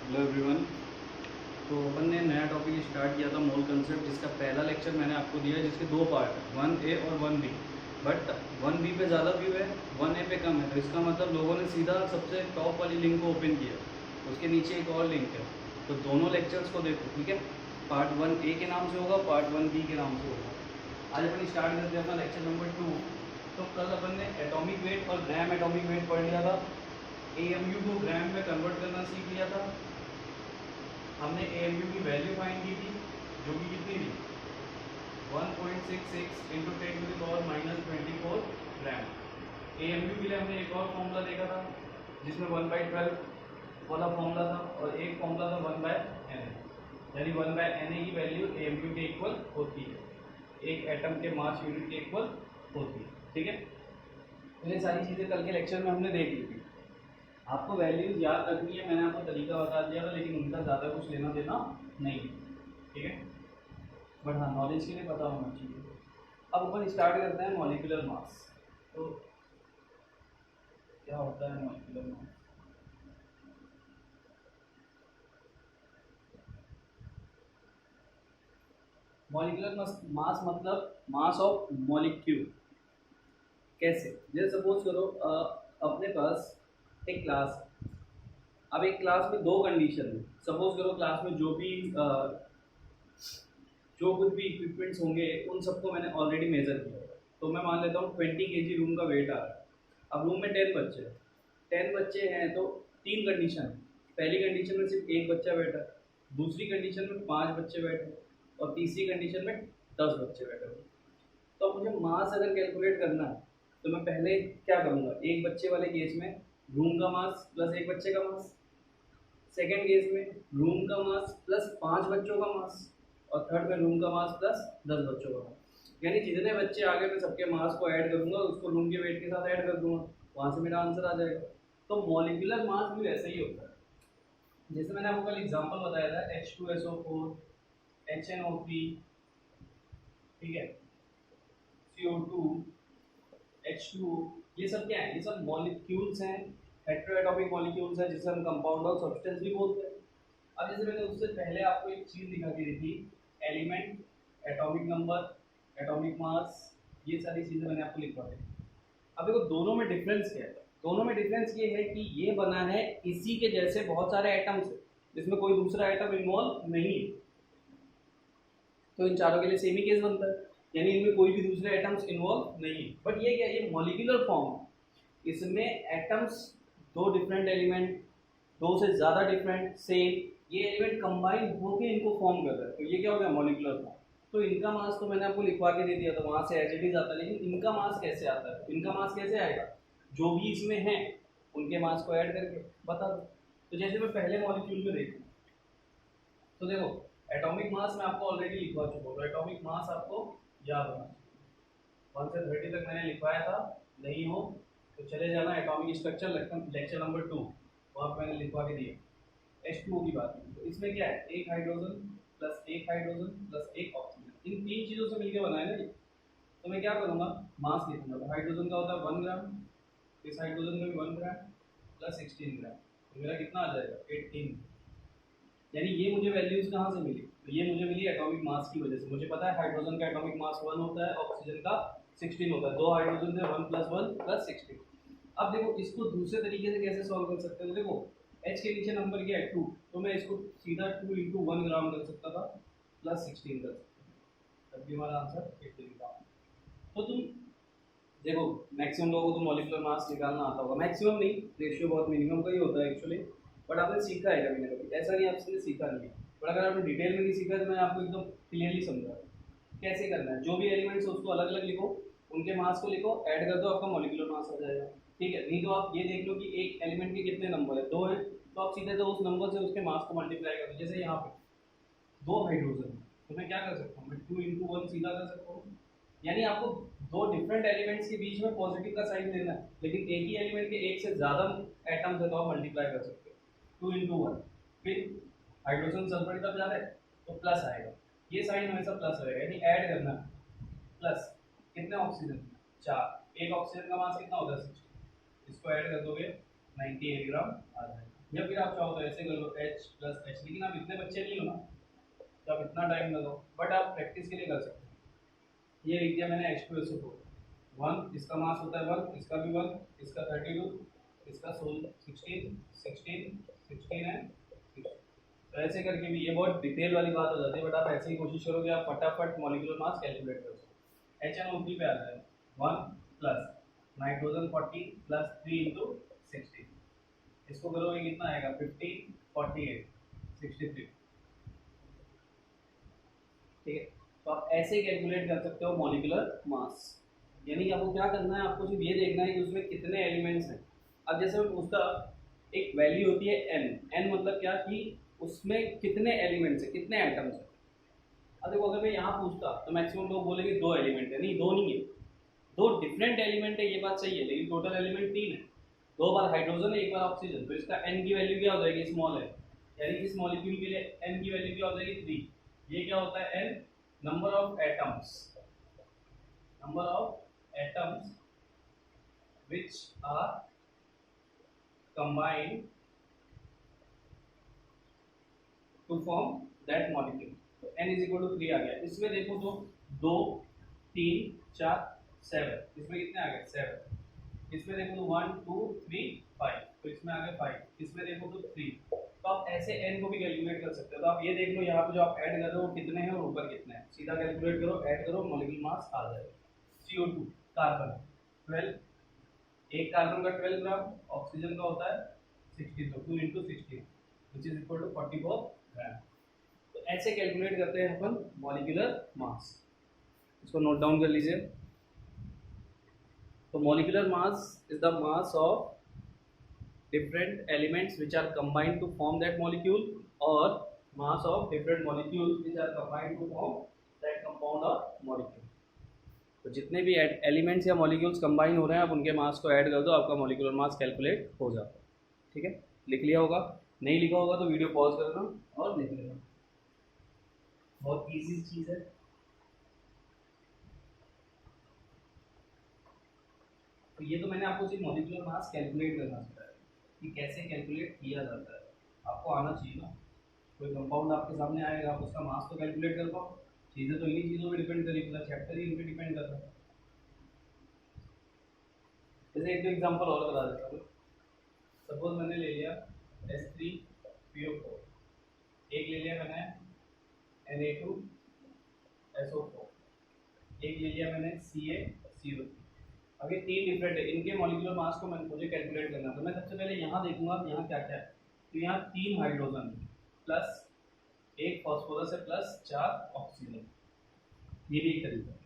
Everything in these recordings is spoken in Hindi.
Hello everyone. तो अपन ने नया टॉपिक स्टार्ट किया था मोल कंसेप्ट, जिसका पहला लेक्चर मैंने आपको दिया है, जिसके दो पार्ट हैं, 1A और 1B। बट 1B पे ज़्यादा व्यू है, 1A पे कम है। तो इसका मतलब लोगों ने सीधा सबसे टॉप वाली लिंक को ओपन किया, उसके नीचे एक और लिंक है। तो दोनों लेक्चर्स को देखो, ठीक है। पार्ट 1A के नाम से होगा, पार्ट 1B के नाम से होगा। आज अपन स्टार्ट करते हैं अपना लेक्चर नंबर 2। तो कल अपन ने एटॉमिक वेट और ग्राम एटॉमिक वेट पढ़ लिया था। AMU को ग्राम में कन्वर्ट करना सीख लिया था। हमने AMU की वैल्यू फाइंड की थी, जो कि कितनी थी 1.66 इंटू 10⁻⁻24 ग्राम। AMU के लिए हमने एक और फॉर्मूला देखा था, जिसमें 1/12 वाला फॉर्मूला था, और एक फॉर्मूला था 1/Na, यानी 1/Na की वैल्यू AMU के इक्वल होती है, एक एटम के मास यूनिट के इक्वल होती है। ठीक है, तो ये सारी चीज़ें कल के लेक्चर में हमने देख ली थी। आपको वैल्यूज याद रखनी है, मैंने आपको तरीका बता दिया था, लेकिन उनका ज़्यादा कुछ लेना देना नहीं है। ठीक है, बट हाँ, नॉलेज के लिए पता होना चाहिए। अब अपन स्टार्ट करते हैं मॉलिक्यूलर मास। तो क्या होता है मॉलिक्यूलर मास? मॉलिक्यूलर मास मतलब मास ऑफ मॉलिक्यूल। कैसे? जैसे सपोज करो अपने पास एक क्लास है। अब एक क्लास में दो कंडीशन है। सपोज करो क्लास में जो कुछ भी इक्विपमेंट्स होंगे उन सबको मैंने ऑलरेडी मेजर किया है। तो मैं मान लेता हूँ 20 kg रूम का वेट आ रहा है। अब रूम में 10 बच्चे हैं, 10 बच्चे हैं तो तीन कंडीशन है। पहली कंडीशन में सिर्फ एक बच्चा बैठा है, दूसरी कंडीशन में 5 बच्चे बैठे हैं, और तीसरी कंडीशन में 10 बच्चे बैठे हैं। तो मुझे मास अगर कैलकुलेट करना है तो मैं पहले क्या करूँगा, एक बच्चे वाले केस में रूम का मास प्लस एक बच्चे का मास, सेकेंड केस में रूम का मास प्लस 5 बच्चों का मास, और थर्ड में रूम का मास प्लस 10 बच्चों का मास। यानी जितने बच्चे आगे मैं सबके मास को ऐड करूंगा, उसको रूम के वेट के साथ ऐड कर दूंगा, वहां से मेरा आंसर आ जाएगा। तो मॉलिक्यूलर मास भी वैसे ही होता है। जैसे मैंने आपको कल एग्जांपल बताया था, H2SO4, HNO3, ठीक है, CO2, H2O, ये सब क्या है? ये सब मॉलिक्यूल्स हैं, हेटेरोएटॉमिक मॉलिक्यूल्स हैं, जिसे हम कंपाउंड ऑफ सब्सटेंस भी बोलते हैं। अब जैसे मैंने उससे पहले आपको एक चीज़ दिखा के दी थी, element, atomic number, atomic mass, ये सारी चीज़ें मैंने आपको लिखवा दी। अब देखो दोनों में डिफरेंस क्या है। दोनों में डिफरेंस ये है कि ये बना है इसी के जैसे बहुत सारे एटम से, जिसमें कोई दूसरा एटम इन्वॉल्व नहीं है। तो इन चारों के लिए सेम ही केस बनता है, यानी इनमें कोई भी दूसरे एटम्स इन्वॉल्व नहीं है। बट ये क्या है, ये मॉलिक्यूलर फॉर्म है। इसमें एटम्स, दो डिफरेंट एलिमेंट, दो से ज़्यादा डिफरेंट सेम, ये एलिमेंट कंबाइन होकर इनको फॉर्म कर रहा है। तो ये क्या हो गया, मॉलिक्यूलर फॉर्म। तो इनका मास तो मैंने आपको लिखवा के दे दिया था, वहां से एज इट इज आता है। लेकिन इनका मास कैसे आता है? इनका मास कैसे आएगा? जो भी इसमें है उनके मास को ऐड करके बता दो। तो जैसे मैं पहले मॉलिक्यूल में देखूँ, तो देखो एटॉमिक मास मैं आपको ऑलरेडी लिखवा चुका हूँ। तो एटॉमिक मास आपको याद होना चाहिए। 1 से 30 तक मैंने लिखवाया था, नहीं हो तो चले जाना एटॉमिक स्ट्रक्चर लेक्चर नंबर 2, वहाँ पर मैंने लिखवा के दिया। H2O की बात है, तो इसमें क्या है, एक हाइड्रोजन प्लस एक हाइड्रोजन प्लस एक ऑक्सीजन, इन तीन चीज़ों से मिलकर बना है ना ये। तो मैं क्या करूँगा, मास लिखूंगा। तो हाइड्रोजन का होता है 1 ग्राम, इस हाइड्रोजन का भी 1 ग्राम प्लस 16 ग्राम, तो मेरा कितना आ जाएगा 18। यानी ये मुझे वैल्यूज कहाँ से मिली? तो ये मुझे मिली एटॉमिक मास की वजह से। मुझे पता है हाइड्रोजन का एटॉमिक मास 1 होता है, ऑक्सीजन का 16 होता है। दो हाइड्रोजन थे, 1 + 1 + 16। अब देखो इसको दूसरे तरीके से कैसे सॉल्व कर सकते हो। देखो H के नीचे नंबर क्या है 2, तो मैं इसको सीधा 2 × 1 ग्राम कर सकता था प्लस 16 कर सकता था, तब भी हमारा आंसर 18 का। तो तुम देखो मैक्सिमम लोगों को तो मॉलिक्यूलर मास निकालना आता होगा, मैक्सिमम नहीं, रेशियो बहुत मिनिमम का ही होता है एक्चुअली। बट आपने सीखा है कभी ना कभी, ऐसा नहीं आपने सीखा नहीं है। बट अगर आपने डिटेल में नहीं सीखा तो मैं आपको एकदम क्लियरली समझा कैसे करना है। जो भी एलिमेंट्स है उसको अलग अलग लिखो, उनके मास को लिखो, ऐड कर दो, आपका मॉलिक्यूलर मास आ जाएगा। ठीक है, नहीं तो आप ये देख लो कि एक एलिमेंट के कितने नंबर है, 2 है, तो आप सीधे तो उस नंबर से उसके मास को मल्टीप्लाई कर दो। जैसे यहाँ पे 2 हाइड्रोजन है, तो मैं क्या कर सकता हूँ, मैं 2 × 1 सीधा कर सकता हूँ। यानी आपको दो डिफरेंट एलिमेंट्स के बीच में पॉजिटिव का साइन देना है, लेकिन एक ही एलिमेंट के एक से ज़्यादा एटम्स है तो आप मल्टीप्लाई कर सकते हो 2 × 1। फिर हाइड्रोजन सल्फर की तरफ जा रहे हैं तो प्लस आएगा, ये साइन हमेशा प्लस रहेगा, यानी ऐड करना है। प्लस कितने ऑक्सीजन, 4, एक ऑक्सीजन का मास कितना होता है 60, इसको ऐड कर दोगे 98 ग्राम आ जाएगा। या फिर आप चाहो तो ऐसे कर लो H प्लस H, लेकिन आप इतने बच्चे नहीं हो ना तो आप इतना टाइम लगाओ, बट आप प्रैक्टिस के लिए कर सकते हो। ये लिख दिया मैंने H2SO4 1, इसका मास होता है 1, इसका भी 1, इसका 32, इसका 16 16 16 है 16। तो ऐसे करके भी ये बहुत डिटेल वाली बात हो जाती है, बट आप ऐसे ही कोशिश करो कि आप फटाफट मॉलिक्यूलर मास कैलकुलेट कर सको। HNO3 पे आता है 1 प्लस नाइट्रोजन 40 प्लस 3 इंटू 60, इसको करोगे कितना आएगा 50 48 63। ठीक है, तो आप ऐसे कैलकुलेट कर सकते हो मॉलिक्यूलर मास। यानी कि आपको क्या करना है, आपको सिर्फ ये देखना है कि उसमें कितने एलिमेंट्स हैं। अब जैसे मैं पूछता, एक वैल्यू होती है n, n मतलब क्या कि उसमें कितने एलिमेंट्स हैं, कितने एटम्स हैं। अब देखो अगर मैं यहाँ पूछता तो मैक्सिमम लोग बोलेंगे 2 एलिमेंट है, नहीं 2 नहीं है, 2 डिफरेंट एलिमेंट है, ये बात सही है, लेकिन टोटल एलिमेंट 3 है। 2 बार हाइड्रोजन है, 1 बार ऑक्सीजन, तो इसका n की वैल्यू क्या हो जाएगी, स्मॉल है, यानी कि इस मॉलिक्यूल के लिए n की वैल्यू क्या हो जाएगी 3। ये क्या होता है n, number of atoms, number of atoms which are combined to form that molecule। तो n is equal to 3 आ गया। इसमें देखो तो 2 3 4 7, इसमें कितने आ गए 7। इसमें देखो तो 1 2 3 5, तो इसमें आ गए 5। इसमें देखो तो 3। तो आप ऐसे n को भी कैलकुलेट कर सकते हो। तो आप ये देख लो यहाँ पे जो आप ऐड कर रहे हो कितने हैं और ऊपर कितने हैं, सीधा कैलकुलेट करो, ऐड करो, मॉलिक्यूलर मास आ जाएगा। CO2 कार्बन 12, एक कार्बन का 12 ग्राम, ऑक्सीजन का होता है 60, तो 2 into 16 which is equal to 44 ग्राम। तो ऐसे कैलकुलेट करते हैं अपन मॉलिक्यूलर मास। इसको नोट डाउन कर लीजिए। तो molecular mass is the mass of different elements which are combined to form that molecule, or mass of different molecules which are combined to form that compound or molecule। तो जितने भी एलिमेंट्स या मॉलिक्यूल्स कंबाइन हो रहे हैं आप उनके मास को ऐड कर दो, आपका मॉलिक्यूलर मास कैलकुलेट हो जाता है। ठीक है, लिख लिया होगा, नहीं लिखा होगा तो वीडियो पॉज करना और लिख लेना, बहुत इजी चीज़ है। तो ये तो मैंने आपको सिर्फ मॉलिक्यूलर मास कैलकुलेट करना सिखाया कि कैसे कैलकुलेट किया जाता है, आपको आना चाहिए ना। कोई कंपाउंड आपके सामने आएगा, आप उसका मास तो कैलकुलेट कर पाओ। चीज़ें तो इन्हीं चीज़ों पे डिपेंड करेगी, पूरा चैप्टर ही इन पे डिपेंड कर रहा है। जैसे एक दो एग्जांपल और बता देता हूँ। सपोज मैंने ले लिया H3PO4, एक ले लिया मैंने Na2SO4, एक ले लिया मैंने CaCO3। अब ये 3 डिफरेंट है, इनके मॉलिक्यूलर मास को मुझे कैलकुलेट करना, तो मैं सबसे पहले यहाँ देखूंगा कि यहाँ क्या क्या है। तो यहाँ 3 हाइड्रोजन प्लस 1 फॉस्फोरस है प्लस 4 ऑक्सीजन, ये भी एक तरीका है।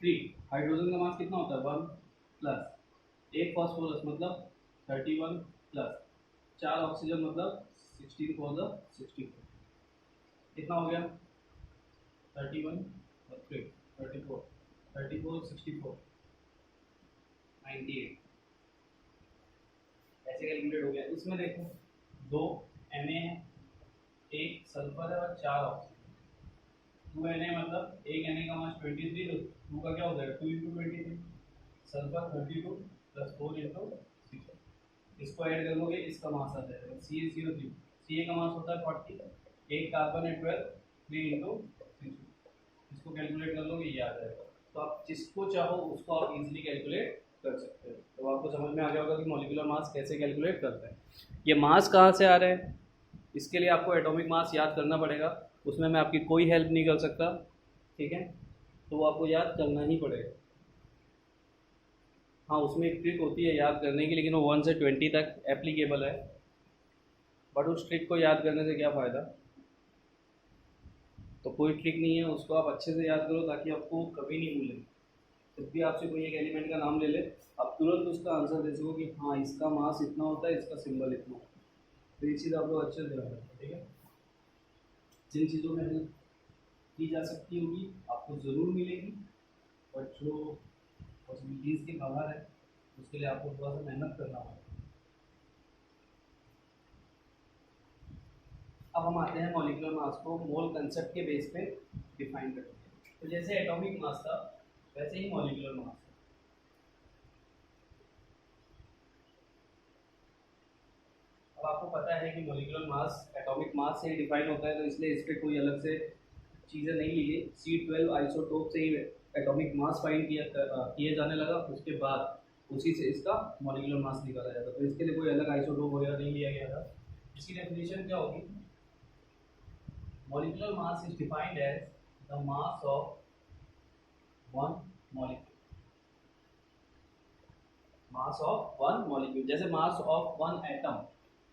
3 हाइड्रोजन का मास कितना होता है 1 प्लस 1 फॉस्फोरस मतलब 31 प्लस 4 ऑक्सीजन मतलब 16 फॉर द 64, कितना हो गया 31 और 3 34 34 64 98, ऐसे कैलकुलेट हो गया। इसमें देखो 2 Na है, 1 सल्फर है और 4 ऑक्सीजन। 2 Na मतलब एक Na का मास 23, तो 2 का क्या हो जाएगा 2 into 23, सल्फर 32 प्लस 4 into 6, इसको ऐड कर लोगे इसका मास आ जाएगा CaCO3। Ca का मास होता है 40, एक कार्बन है 12, 3 into 6, इसको कैलकुलेट कर लोगे ये आ जाएगा। तो आप जिसको चाहो उसको आप इजीली कैलकुलेट कर सकते हो। तो आपको समझ में आ गया होगा कि मॉलिक्यूलर मास कैसे कैलकुलेट करते हैं। ये मास कहाँ से आ रहे हैं, इसके लिए आपको एटॉमिक मास याद करना पड़ेगा, उसमें मैं आपकी कोई हेल्प नहीं कर सकता। ठीक है, तो वो आपको याद करना ही पड़ेगा। हाँ, उसमें एक ट्रिक होती है याद करने की, लेकिन वो 1 से 20 तक एप्लीकेबल है, बट उस ट्रिक को याद करने से क्या फ़ायदा। तो कोई ट्रिक नहीं है, उसको आप अच्छे से याद करो ताकि आपको कभी नहीं भूलें। जब भी आपसे कोई एक एलिमेंट का नाम ले ले, आप तुरंत उसका आंसर दे सको कि हाँ इसका मास इतना होता है, इसका सिंबल इतना होता है। तो ये चीज़ आप लोग अच्छे से ध्यान रखें। ठीक है, जिन चीज़ों में हेल्प की जा सकती होगी आपको ज़रूर मिलेगी, बट जो पॉसिबिलिटीज़ के बाहर है उसके लिए आपको थोड़ा सा मेहनत करना होगा। अब हम आते हैं मॉलिक्यूलर मास को मोल कंसेप्ट के बेस पे डिफाइन करते हैं। तो जैसे एटॉमिक मास था वैसे ही मॉलिक्यूलर मास है। अब आपको आपको पता है कि मॉलिक्यूलर मास एटॉमिक मास से ही डिफाइन होता है, तो इसलिए इस पर कोई अलग से चीज़ें नहीं ली गई। C12 आइसोटोप से ही एटॉमिक मास फाइंड किया जाने लगा, उसके बाद उसी से इसका मॉलिक्यूलर मास निकाला जाता, तो इसके लिए कोई अलग आइसोटोप वगैरह नहीं लिया गया था। इसकी डेफिनेशन क्या होगी? Molecular mass is defined as the mass of one molecule. Mass of one molecule, जैसे मास ऑफ वन एटम,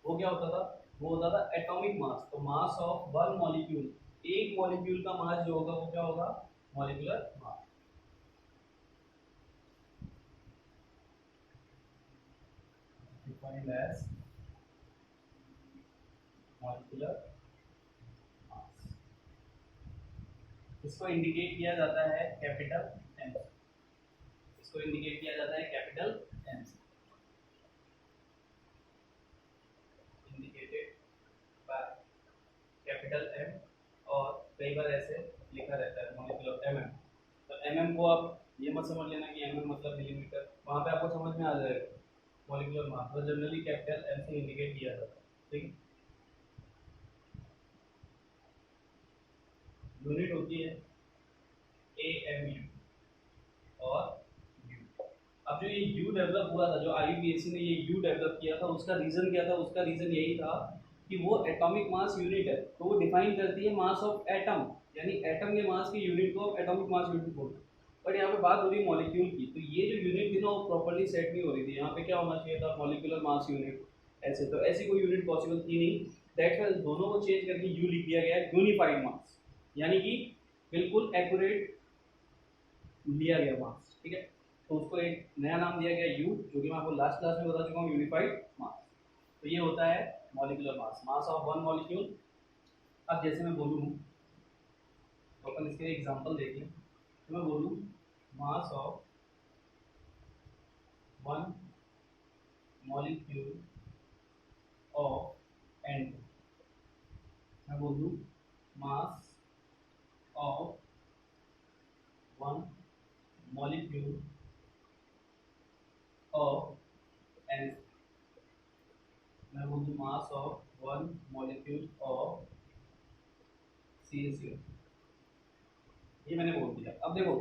वो क्या होता था? वो होता था एटॉमिक मास। तो मास ऑफ वन मॉलिक्यूल, एक मॉलिक्यूल का मास जो होगा वो क्या होगा? Molecular mass. Defined as molecular mass. इसको इंडिकेट किया जाता है कैपिटल एम। इसको इंडिकेट किया जाता है कैपिटल एम से, इंडिकेटेड बाय कैपिटल एम। और कई बार ऐसे लिखा रहता है मॉलिक्यूलर एमएम। तो एमएम को आप ये मत समझ लेना कि एमएम मतलब मिलीमीटर, वहाँ पे आपको समझ में आ जाएगा मॉलिक्यूलर मास, तो जनरली कैपिटल एम से इंडिकेट किया जाता है। ठीक है, यूनिट होती है AMU और U। अब जो ये U डेवलप हुआ था, जो IUPAC ने ये U डेवलप किया था, उसका रीजन क्या था? उसका रीजन यही था कि वो एटॉमिक मास यूनिट है, तो वो डिफाइन करती है मास ऑफ एटम, यानी एटम के मास की यूनिट को एटॉमिक मास यूनिट बोलते हैं। बट यहाँ पे बात हो रही है मॉलिक्यूल की, तो ये जो यूनिट थी ना वो प्रॉपर्ली सेट नहीं हो रही थी। यहाँ पे क्या होना चाहिए था? Molecular mass unit. ऐसे तो ऐसी कोई यूनिट पॉसिबल थी नहीं, दैट्स व्हाई दोनों को चेंज करके U लिख दिया गया, यूनिफाइड मास, यानी कि बिल्कुल एक्यूरेट लिया गया मास। ठीक है, तो उसको एक नया नाम दिया गया U, जो कि मैं आपको लास्ट क्लास में बता चुका हूँ, यूनिफाइड मास। तो ये होता है molecular mass, mass of one molecule. अब जैसे मैं बोलूँ, तो अपन इसके एग्जांपल देखें, तो मैं बोलूँ mass of one molecule of N. मैं बोल दूँ mass of one molecule of N. मैं बोल दूँ mass of one molecule of CaCO। ये मैंने बोल दिया। अब देखो,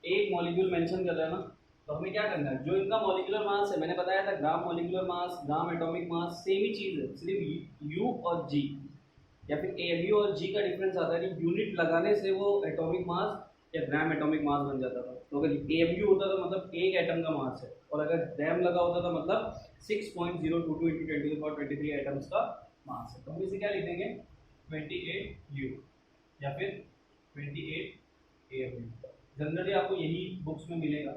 एक मॉलिक्यूल मेंशन कर रहा है ना, तो हमें क्या करना है? जो इनका मॉलिक्यूलर मास है, मैंने बताया था gram molecular mass, gram atomic mass same ही चीज है, सिर्फ U और G या फिर AMU और G का डिफरेंस आता है कि यूनिट लगाने से वो एटॉमिक मास या ग्राम एटॉमिक मास बन जाता था। तो अगर AMU होता था मतलब एक एटम का मास है, और अगर ग्राम लगा होता था मतलब 6.022 × 10⁻23 एटम्स का मास है। तो हम इसे क्या लिख देंगे? 28U या फिर 28 AMU। जनरली आपको यही बुक्स में मिलेगा।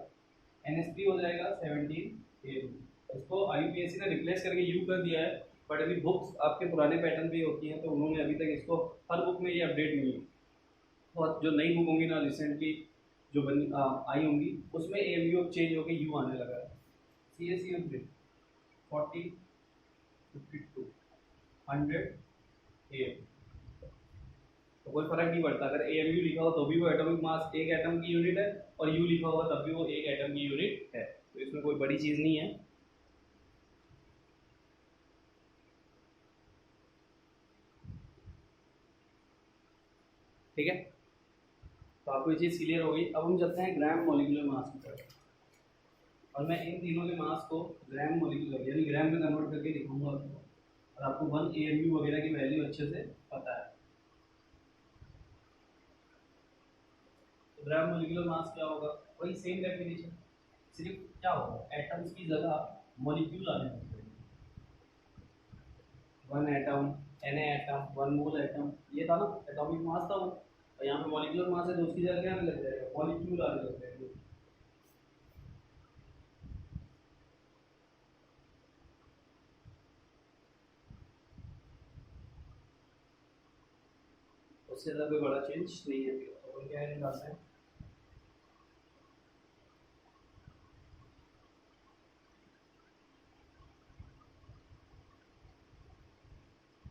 NS3 हो जाएगा 17 AMU। इसको IUPAC ने रिप्लेस करके U कर दिया है, बट अभी बुक्स आपके पुराने पैटर्न पे होती हैं, तो उन्होंने अभी तक इसको, हर बुक में ये अपडेट नहीं है। और जो नई बुक होंगी ना रिसेंटली जो बनी आई होंगी, उसमें AMU चेंज होकर U आने लगा है। CaCO 40 52 100 AMU, तो कोई फर्क नहीं पड़ता। अगर AMU लिखा हो तो भी वो एटॉमिक मास एक एटम की यूनिट है, और U लिखा होगा तब भी वो एक एटम की यूनिट है, तो इसमें कोई बड़ी चीज नहीं है। ठीक है, तो आपको ये चीज क्लियर हो गई। अब हम चलते हैं ग्राम मॉलिक्यूलर मास की तरफ, और मैं इन तीनों के मास को ग्राम मॉलिक्यूलर यानी ग्राम में कन्वर्ट करके दिखाऊंगा, और आपको 1 AMU वगैरह की वैल्यू अच्छे से पता है। तो ग्राम मॉलिक्यूलर मास क्या होगा? वही सेम डेफिनेशन, सिर्फ क्या होगा? एटम्स की जगह मॉलिक्यूल आने लगते हैं। 1 एटम, Na एटम, 1 मोल एटम, ये था ना एटॉमिक मास था वो, और यहाँ पे मॉलिक्यूलर मास है तो उसकी जगह क्या आने लग जाएगा? मॉलिक्यूल आने लग जाएंगे। उससे ज़्यादा कोई बड़ा चेंज नहीं है। तो अपन क्या है निकालते हैं?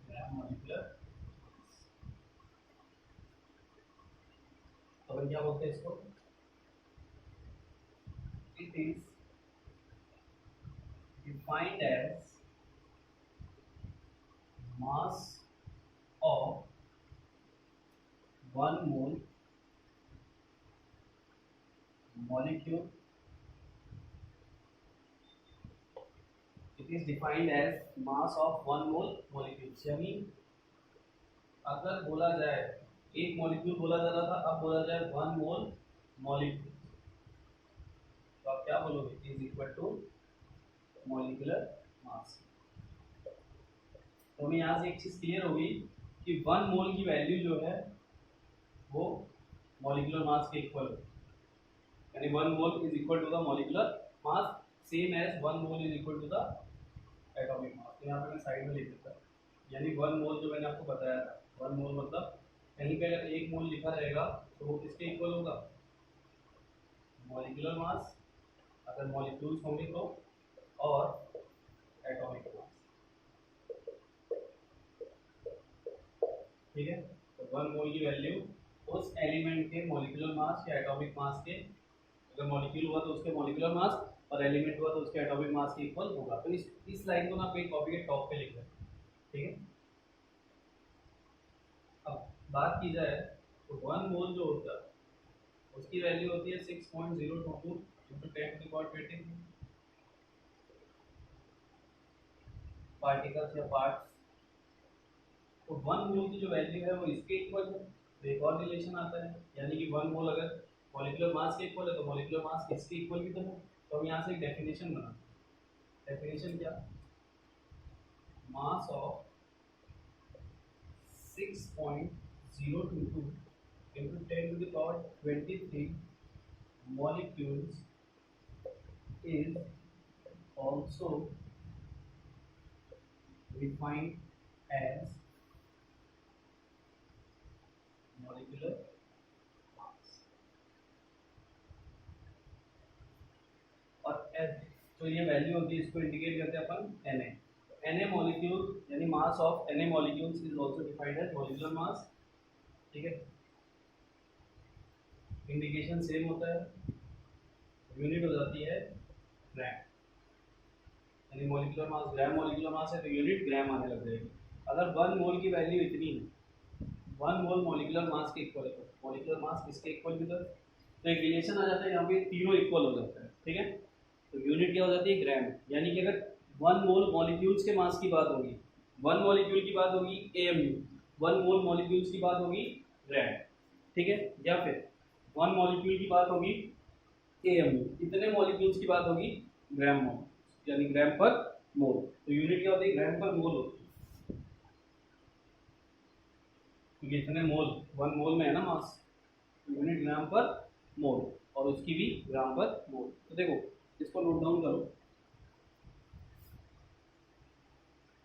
ग्राम मॉलिक्यूलर, तो अपन क्या बोलते हैं इसको? It is defined as mass of 1 mole molecule, it is defined as mass of 1 mole molecule। यानी अगर बोला जाए एक मॉलिक्यूल बोला जा रहा था, अब बोला जाए 1 मोल मॉलिक्यूल, तो आप क्या बोलोगे? Is equal to molecular mass. तो हमें यहाँ से एक चीज क्लियर होगी कि 1 मोल की वैल्यू जो है वो मॉलिक्यूलर मास के इक्वल है, यानी 1 mole is equal to the molecular mass, same as 1 mole is equal to the atomic mass. तो यहाँ पे मैं साइड में लिख देता हूँ, यानी 1 मोल जो मैंने आपको बताया था, 1 मोल मतलब कहीं पे अगर 1 मोल लिखा रहेगा तो वो किसके इक्वल होगा? मॉलिक्यूलर मास, अगर मॉलिक्यूल्स होंगे तो, और एटॉमिक मास। ठीक है, तो 1 मोल की वैल्यू उस एलिमेंट के मॉलिक्यूलर मास या एटॉमिक मास के, अगर मॉलिक्यूल हुआ तो उसके मॉलिक्यूलर मास और एलिमेंट हुआ तो उसके एटॉमिक मास के इक्वल होगा। तो इस लाइन को ना आप एक कॉपी के टॉप पे लिख लें। ठीक है, अब बात की जाए तो 1 मोल जो होता है उसकी वैल्यू होती है 6.022 into 10 to the power 20 particles या पार्ट्स। तो 1 मोल की जो वैल्यू है वो इसके इक्वल है। तो एक और रिलेशन आता है, यानी कि 1 मोल अगर मॉलिक्यूलर मास के इक्वल है तो मॉलिक्यूलर मास इसके इक्वल भी तो है। तो हम यहाँ से एक डेफिनेशन बनाते हैं। डेफिनेशन क्या? Mass of 6.022 into 10 to the power 23 molecules is also defined as molecular mass। और तो ये वैल्यू होती है, इसको इंडिकेट करते हैं अपन Na। Na मॉलिक्यूल यानी mass of Na molecules is also defined as molecular mass. ठीक है, इंडिकेशन सेम होता है, यूनिट हो जाती है ग्राम, यानी मॉलिक्यूलर मास ग्राम मॉलिक्यूलर मास है तो यूनिट ग्राम आने लग जाएगी। अगर 1 मोल की वैल्यू इतनी है, 1 मोल मॉलिक्यूलर मास के इक्वल है, तो मॉलिक्यूलर मास किसके इक्वल भी तो एक रिलेशन आ जाता है, यहाँ पे तीनों इक्वल हो जाता है। ठीक है, तो यूनिट क्या हो जाती है? ग्राम। यानी कि अगर 1 मोल मॉलिक्यूल्स के मास की बात होगी, 1 मॉलिक्यूल की बात होगी AMU, 1 मोल मॉलिक्यूल्स की बात होगी ग्राम। ठीक है, या फिर 1 मॉलिक्यूल की बात होगी AMU, इतने मॉलिक्यूल्स की बात होगी ग्राम मोल, यानी ग्राम पर मोल। तो यूनिट क्या होती है? ग्राम पर मोल होती है, क्योंकि इतने मोल 1 मोल में है ना मास, यूनिट ग्राम पर मोल, और उसकी भी ग्राम पर मोल। तो देखो इसको नोट डाउन करो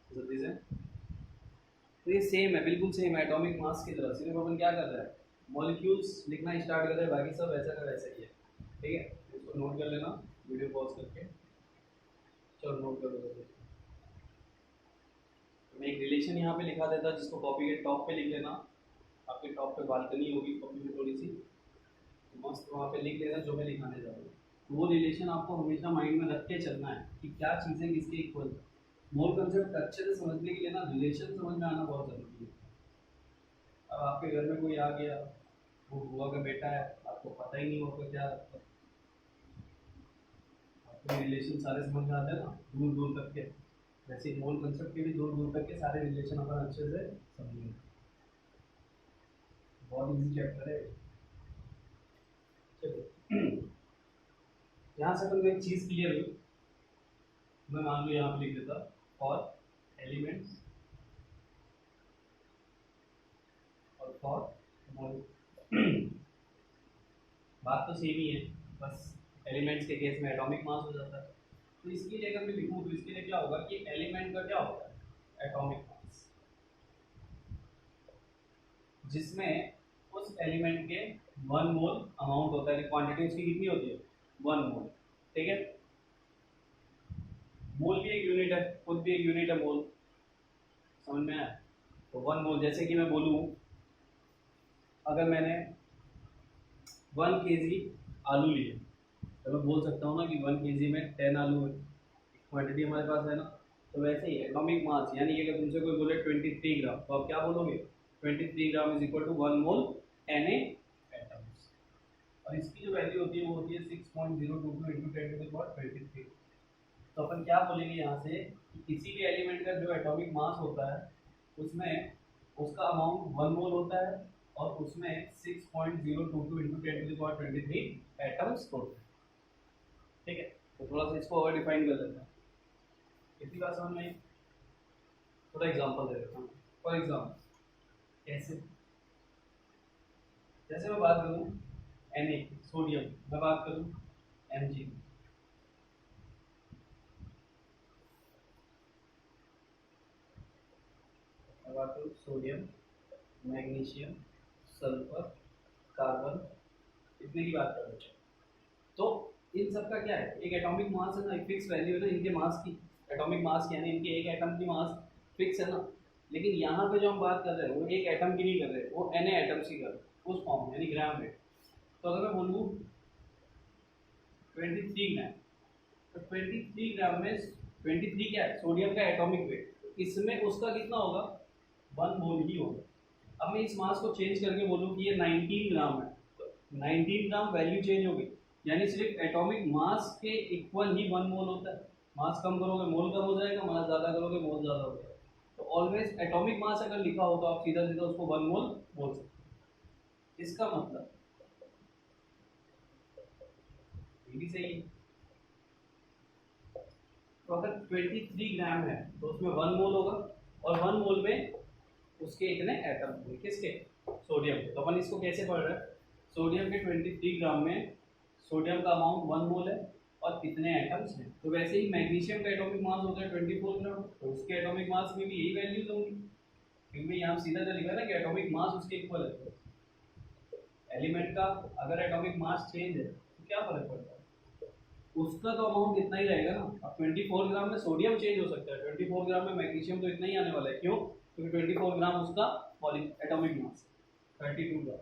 जल्दी से। तो ये सेम है, बिल्कुल सेम है एटॉमिक मास की तरह। सिर्फ अपन क्या कर रहे हैं? मॉलिक्यूल्स लिखना स्टार्ट कर रहे हैं, बाकी सब वैसा का वैसा ही है। ठीक है, इसको नोट कर लेना वीडियो पॉज करके। चलो नोट कर लो। मैं एक रिलेशन यहाँ पे लिखा देता, जिसको कॉपी के टॉप पे लिख लेना। आपके टॉप पे बालकनी होगी कॉपी में थोड़ी सी, मस्त वहाँ पे लिख लेना जो मैं लिखाने जा रहा हूँ। वो रिलेशन आपको हमेशा माइंड में रख के चलना है कि क्या चीज़ें किसके इक्वल। मोल कंसेप्ट अच्छे से समझने के लिए ना रिलेशन समझ में आना बहुत ज़रूरी है। अब आपके घर में कोई आ गया, वो बुआ का बेटा है, आपको पता ही नहीं होगा क्या, आपको रिलेशन सारे समझ में आते हैं ना दूर दूर तक के। वैसे मोल कंसेप्ट के भी दूर दूर तक के सारे रिलेशन अपन अच्छे से समझेंगे। बहुत इजी चैप्टर है। चलो यहाँ से अपन को एक चीज़ क्लियर हुई। मैं मान लो यहाँ पे लिख देता फॉर एलिमेंट्स और फॉर मोल। बात तो सेम ही है, बस एलिमेंट्स के केस में एटॉमिक मास हो जाता है। तो इसके लिए अगर मैं लिखूँ तो इसके लिए क्या होगा कि एलिमेंट का क्या होता है? एटॉमिक मास, जिसमें उस एलिमेंट के 1 मोल अमाउंट होता है। क्वांटिटी उसकी कितनी होती है? 1 मोल। ठीक है, मोल भी एक यूनिट है, खुद भी एक यूनिट है मोल, समझ में आया? तो 1 मोल, जैसे कि मैं बोलूँ अगर मैंने 1 kg आलू लिए, तो मैं बोल सकता हूँ ना कि 1 kg में 10 आलू है, क्वांटिटी हमारे पास है ना। तो वैसे ही एटॉमिक मास यानी कि अगर तुमसे कोई बोले 23 ग्राम तो आप क्या बोलोगे 23 gram is equal to 1 mole Na atoms. और इसकी जो वैल्यू होती है वो होती है 6.022 इंटू 10⁻23। तो अपन क्या बोलेंगे यहाँ से कि किसी भी एलिमेंट का जो एटॉमिक मास होता है उसमें उसका अमाउंट 1 मोल होता है और उसमें 6.022 इंटू 10⁻23 एटम्स होते हैं। ठीक है, तो थोड़ा सा इसको और डिफाइन कर लेते हैं। इतनी बात समझ में आई? थोड़ा एग्जांपल दे देता हूँ। फॉर एग्जांपल कैसे, जैसे मैं बात करूँ Na सोडियम, मैं बात करूँ Mg, मैं बात करूँ सोडियम, मैग्नीशियम, सल्फर, कार्बन, इतने की बात कर रहे हैं। तो इन सब का क्या है, एक एटॉमिक मास है ना, एक फिक्स वैल्यू है ना इनके मास की, एटॉमिक मास यानी इनके एक एटम की मास फिक्स है ना। लेकिन यहाँ पे जो हम बात कर रहे हैं वो एक एटम की नहीं कर रहे, वो Na एटम्स की कर रहे हैं उस फॉर्म यानी ग्राम में। तो अगर मैं बोलूँ 23 ग्राम, तो 23 ग्राम में 23 क्या है, सोडियम का एटॉमिक वेट, तो इसमें उसका कितना होगा 1 मोल ही होगा। अब मैं इस मास को चेंज करके बोलूँ कि ये 19 ग्राम है, तो 19 ग्राम वैल्यू चेंज हो गई, यानी सिर्फ एटॉमिक मास के इक्वल ही 1 मोल होता है। मास कम करोगे मोल कम हो जाएगा, मास ज़्यादा करोगे मोल ज़्यादा हो जाएगा। तो ऑलवेज एटॉमिक मास अगर लिखा हो तो आप सीधा सीधा उसको 1 मोल बोल सकते। इसका मतलब ये भी सही है। तो अगर 23 ग्राम है तो उसमें 1 मोल होगा और 1 मोल में उसके इतने एटम होंगे, किसके, सोडियम के। तो अपन इसको कैसे पढ़ रहे हैं, सोडियम के 23 ग्राम में सोडियम का अमाउंट 1 मोल है और कितने एटम्स हैं। तो वैसे ही मैग्नीशियम का एटॉमिक मास होता है 24 ग्राम, तो उसके एटॉमिक मास में भी यही वैल्यूज होंगी, क्योंकि यहाँ सीधा तो लिखा है ना कि एटॉमिक मास उसके इक्वल है। एलिमेंट का अगर एटॉमिक मास चेंज है तो क्या फर्क पड़ता है, उसका तो अमाउंट इतना ही रहेगा ना। अब 24 ग्राम में सोडियम चेंज हो सकता है, 24 ग्राम में मैग्नीशियम तो इतना ही आने वाला है। क्यों, क्योंकि 24 ग्राम उसका एटॉमिक मास, 32 ग्राम,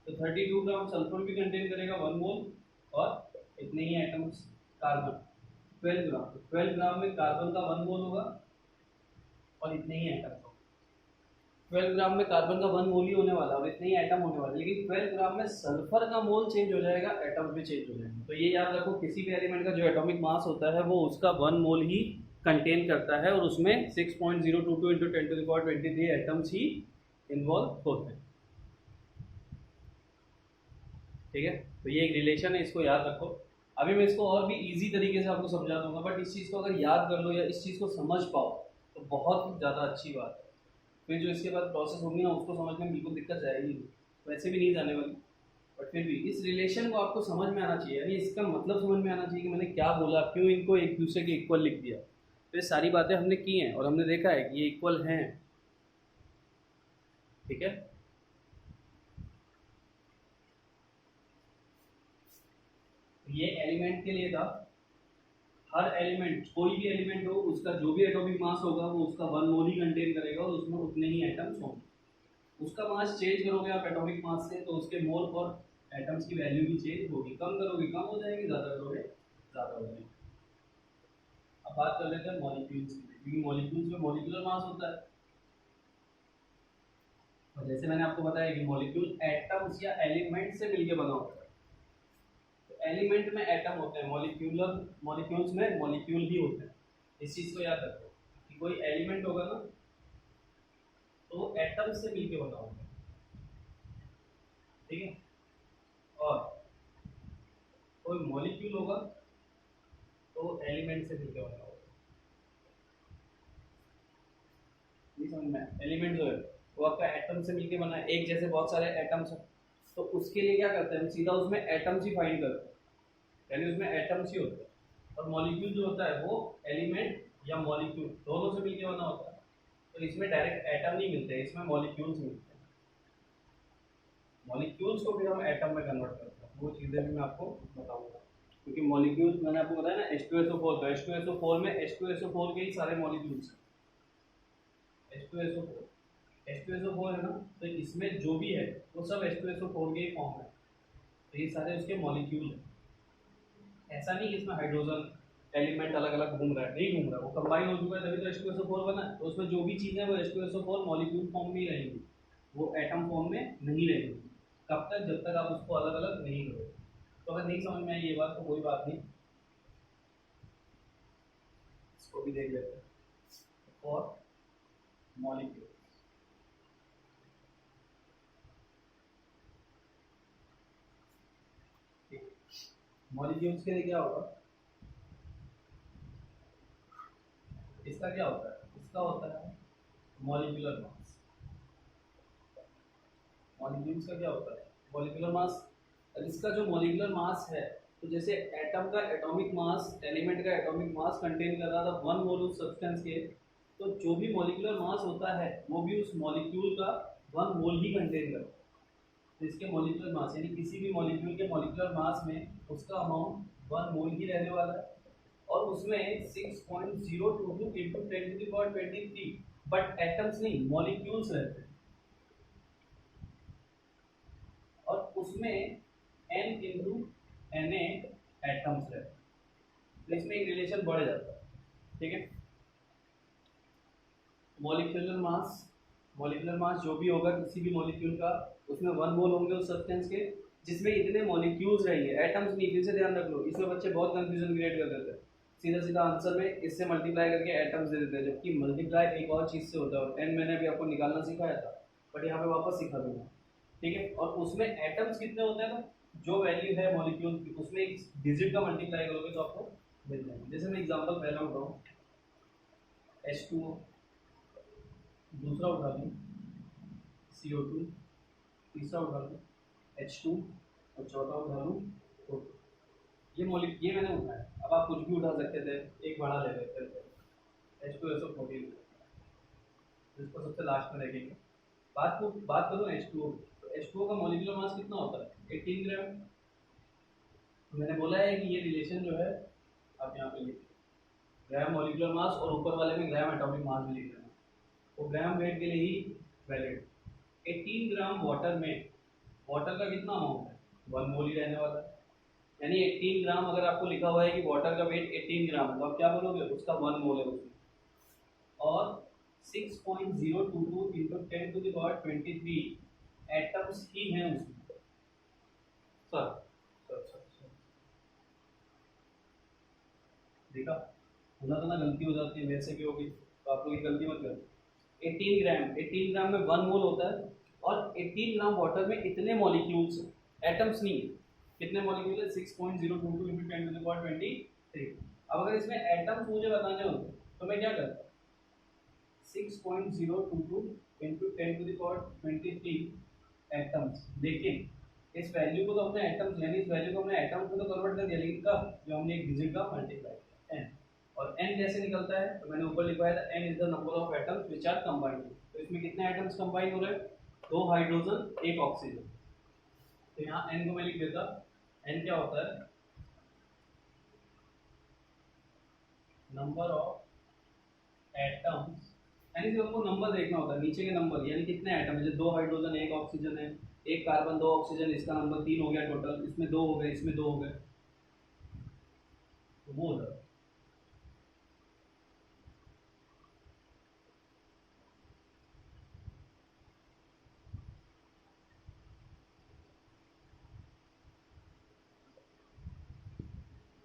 तो 32 ग्राम सल्फर भी कंटेन करेगा 1 मोल और इतने ही एटम्स। कार्बन 12 ग्राम, तो 12 ग्राम में कार्बन का 1 मोल होगा और इतने ही एटम्स होंगे। 12 ग्राम में कार्बन का 1 मोल ही होने वाला और इतने ही एटम होने वाले, लेकिन 12 ग्राम में सल्फर का मोल चेंज हो जाएगा, एटम भी चेंज हो जाएंगे। तो ये याद रखो, किसी भी एलिमेंट का जो एटॉमिक मास होता है वो उसका 1 मोल ही कंटेन करता है और उसमें 6.022 इंटू 10⁻23 एटम्स ही इन्वॉल्व होते हैं। ठीक है, तो ये एक रिलेशन है, इसको याद रखो। अभी मैं इसको और भी इजी तरीके से आपको समझा दूंगा, बट इस चीज़ को अगर याद कर लो या इस चीज़ को समझ पाओ तो बहुत ज़्यादा अच्छी बात है। फिर जो इसके बाद प्रोसेस होगी ना उसको समझने में बिल्कुल दिक्कत जाएगी, वैसे भी नहीं जाने वाली, बट फिर भी इस रिलेशन को आपको समझ में आना चाहिए, यानी इसका मतलब समझ में आना चाहिए कि मैंने क्या बोला, क्यों इनको एक दूसरे के इक्वल लिख दिया। तो ये सारी बातें हमने की हैं और हमने देखा है कि ये इक्वल हैं। ठीक है, ये एलिमेंट के लिए था। हर एलिमेंट, कोई भी एलिमेंट हो उसका जो भी एटॉमिक मास होगा वो उसका 1 मोल ही कंटेन करेगा और उसमें उतने ही एटम्स होंगे। उसका मास चेंज करोगे आप एटॉमिक मास से तो उसके मोल और एटम्स की वैल्यू भी चेंज होगी, कम करोगे कम हो जाएगी, ज़्यादा करोगे ज़्यादा हो जाएगी। अब बात कर लेते हैं मॉलिक्यूल्स की, क्योंकि मॉलिक्यूल्स में मॉलिक्यूलर मास होता है। और जैसे मैंने आपको बताया कि मॉलिक्यूल एटम्स या एलिमेंट से मिलकर बना होता है। एलिमेंट में एटम होते हैं, मॉलिक्यूल्स में मॉलिक्यूल ही होते हैं। इस चीज़ को याद रखो कि कोई एलिमेंट होगा ना तो एटम से मिलके बना होगा। ठीक है, और कोई मॉलिक्यूल होगा तो एलिमेंट से मिलके बना होगा। ये समझ में, एलिमेंट जो है वो आपका एटम से मिलके बना है, एक जैसे बहुत सारे एटम्स हैं, तो उसके लिए क्या करते हैं हम, सीधा उसमें एटम्स ही फाइंड करते हैं, यानी उसमें एटम्स ही होते हैं। और मॉलिक्यूल जो होता है वो एलिमेंट या मॉलिक्यूल दोनों से मिलके बना होता है। तो इसमें डायरेक्ट एटम नहीं मिलते, इसमें मॉलिक्यूल्स मिलते हैं। मॉलिक्यूल्स को फिर हम एटम में कन्वर्ट करते हैं, वो चीज़ें भी मैं आपको बताऊंगा। क्योंकि मॉलिक्यूल्स मैंने आपको बताया ना H2SO4, तो H2SO4 में H2SO4 के ही सारे मॉलिक्यूल्स हैं। H2SO4 है ना, तो इसमें जो भी है वो सब H2SO4 के ही फॉर्म है, तो ये सारे उसके मॉलिक्यूल हैं। ऐसा नहीं कि इसमें हाइड्रोजन एलिमेंट अलग अलग घूम रहा है, नहीं घूम रहा है, वो कंबाइन हो चुका है तभी तो H2SO4 बना है। तो उसमें जो भी चीज़ें वो H2SO4 मॉलिक्यूल फॉर्म में ही रहेंगी, वो एटम फॉर्म में नहीं रहेंगी। कब तक? जब तक आप उसको अलग अलग नहीं करोगे। तो अगर नहीं समझ में आई ये बात तो कोई बात नहीं, इसको भी देख लेते हैं। और मॉलिक्यूल, मॉलिक्यूल्स के लिए क्या होगा, इसका क्या होता है, इसका होता है मॉलिक्यूलर मास। मॉलिक्यूल्स का क्या होता है, मॉलिक्यूलर मास। इसका जो मॉलिक्यूलर मास है, तो जैसे एटम का एटॉमिक मास, एलिमेंट का एटॉमिक मास कंटेन कर रहा था 1 मोल उस सब्सटेंस के, तो जो भी मॉलिक्यूलर मास होता है वो भी उस मॉलिक्यूल का 1 मोल ही कंटेन करता है। तो इसके मॉलिक्यूलर मास यानी किसी भी मॉलिक्यूल के मॉलिक्यूलर मास में उसका अमाउंट 1 मोल ही रहने वाला है, और उसमें 6.022 इंटू 10⁻23, बट एटम्स नहीं, मॉलिक्यूल्स रहते हैं, और उसमें n इंटू Na एटम्स रहते हैं। तो इसमें एक रिलेशन बढ़ जाता है, ठीक है। मॉलिक्यूलर मास, मॉलिक्यूलर मास जो भी होगा किसी भी मॉलिक्यूल का, उसमें 1 मोल होंगे उस सब्सटेंस के जिसमें इतने मॉलिक्यूल्स रहेंगे, एटम्स नहीं। फिर से ध्यान रख लो, इसमें बच्चे बहुत कंफ्यूजन क्रिएट कर देते हैं, सीधा सीधा आंसर में इससे मल्टीप्लाई करके एटम्स दे देते हैं, जबकि मल्टीप्लाई एक और चीज़ से होता है, और एन मैंने अभी आपको निकालना सिखाया था, बट यहाँ पे वापस सिखा दूंगा, ठीक है। और उसमें एटम्स कितने होते हैं ना, जो वैल्यू है मॉलिक्यूल की उसमें एक डिजिट का मल्टीप्लाई करोगे तो आपको मिल जाएगा। जैसे मैं एग्जांपल पहला उठाऊँ, H2O, दूसरा उठा लूँ CO2, तीसरा उठा लूँ H2, और चौथा उठा लूँ O2। ये मैंने उठाया, अब आप कुछ भी उठा सकते थे, एक बड़ा ले लेते थे H2SO14, जिसको सबसे लास्ट में रखेंगे। बात करूँ H2O, तो H2O का मॉलिक्यूलर मास कितना होता है, 18 ग्राम। मैंने बोला है कि ये रिलेशन जो है आप यहाँ पे लिखिए, ग्राम मॉलिक्यूलर मास और ऊपर वाले में ग्राम एटॉमिक मास भी लिख देना, वो ग्राम वेट के लिए ही वैलिड। 18 ग्राम वाटर में, वाटर का कितना अमाउंट है, 1 मोल ही रहने वाला है, यानी 18 ग्राम अगर आपको लिखा हुआ है कि वाटर का वेट 18 ग्राम है, तो आप क्या बोलोगे, उसका 1 मोल है उसमें, और 6.022 इंटू 10⁻23 एटम्स ही हैं उसमें। सर देखा, ना तो ना गलती हो जाती है, वैसे भी होगी, तो आप लोग ये गलती मत करो। 18 ग्राम में 1 मोल होता है, और 18 ग्राम वाटर में इतने मॉलिक्यूल्स हैं, एटम्स नहीं है। कितने मॉलिक्यूल है, 6.022 इंटू 10⁻23। अब अगर इसमें एटम्स मुझे बताने होते तो मैं क्या करता, 6.022 इंटू 10⁻23 एटम्स। लेकिन इस वैल्यू को तो हमने एटम्स, यानी इस वैल्यू को हमने एटम्स में तो कन्वर्ट कर दिया, लेकिन कब, जो हमने एक डिजिट का मल्टीप्लाई किया n। और n कैसे निकलता है, तो मैंने ऊपर लिखवाया था n is the number of atoms which are combined. तो इसमें कितने एटम्स कंबाइन हो रहे हैं, 2 हाइड्रोजन 1 ऑक्सीजन। तो यहाँ n को मैं लिख देता, n क्या होता है, नंबर ऑफ एटम्स, यानी सिर्फ हमको नंबर देखना होता है, नीचे के नंबर, यानी कितने एटम है, जैसे 2 हाइड्रोजन 1 ऑक्सीजन है, 1 कार्बन 2 ऑक्सीजन, इसका नंबर 3 हो गया टोटल, इसमें 2 हो गए, इसमें 2 हो गए, तो वो होता है।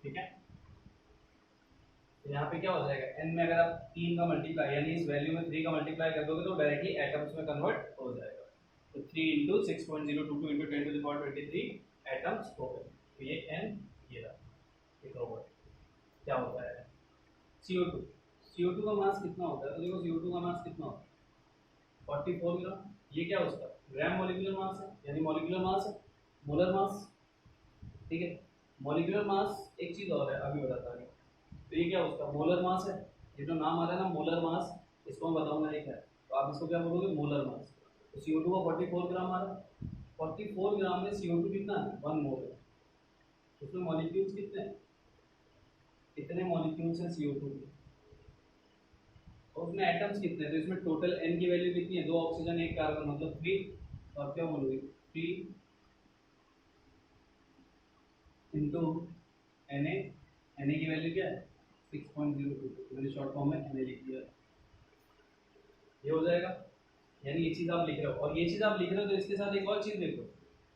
ठीक है, तो यहाँ पे क्या हो जाएगा, n में अगर आप 3 का मल्टीप्लाई, यानी इस वैल्यू में 3 का मल्टीप्लाई कर दोगे तो डायरेक्टली एटम्स में कन्वर्ट हो जाएगा। तो 3 इंटू 6.022 इंटू 10⁻23 एटम्स हो गए। तो ये n, ये रहा, ये रोबोट क्या होता है, CO2। CO2 का मास कितना होता है, तो देखो CO2 का मास कितना होता है, 44 ग्राम। ये क्या उसका ग्राम मॉलिक्यूलर मास है, यानी मॉलिक्यूलर मास है, मोलर मास, ठीक है। मॉलिक्यूलर मास एक चीज और है, अभी बताता हूँ। तो ये क्या उसका मोलर मास है, ये जो नाम आ रहा है ना मोलर मास, इसको मैं बताऊंगा एक है, तो आप इसको क्या बोलोगे, मोलर मास। तो CO2 का 44 ग्राम आ रहा है, 44 ग्राम में CO2 कितना है, 1 मोल है। उसमें मॉलिक्यूल्स कितने हैं, कितने मॉलिक्यूल्स हैं CO2 के, और उसमें एटम्स कितने हैं, तो इसमें टोटल n की वैल्यू कितनी है, 2 ऑक्सीजन 1 कार्बन, मतलब 3। तो आप क्या बोलोगे, 3 इंटू Na, Na की वैल्यू क्या है 6.02 मैंने शॉर्ट फॉर्म में एन लिख दिया, ये हो जाएगा। यानी ये चीज़ आप लिख रहे हो, और ये चीज़ आप लिख रहे हो तो इसके साथ एक और चीज़ देखो,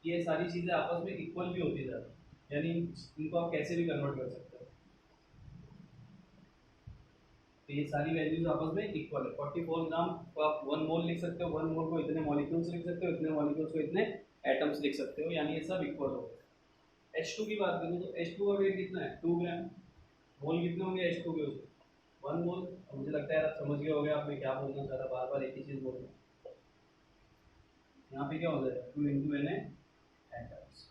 ये सारी चीज़ें आपस में इक्वल भी होती जा रही है, यानी इनको आप कैसे भी कन्वर्ट कर सकते हो। तो ये सारी वैल्यूज आपस में इक्वल है। 44 ग्राम को आप 1 मोल लिख सकते हो, 1 मोल को इतने मॉलिक्यूल्स लिख सकते हो, इतने मॉलिक्यूल्स को इतने एटम्स लिख सकते हो, यानी ये सब इक्वल हो गए। H2 की बात करूँ तो H2 का वेट कितना है, 2 ग्राम। मोल कितने होंगे H2 के, उसमें 1 मोल। और मुझे लगता है आप समझ गए होंगे आप मैं क्या बोलना चाह रहा, बार बार एक ही चीज़ बोल रहा हूँ। यहाँ पे क्या हो जाएगा, 2 इंटू एन एटम्स।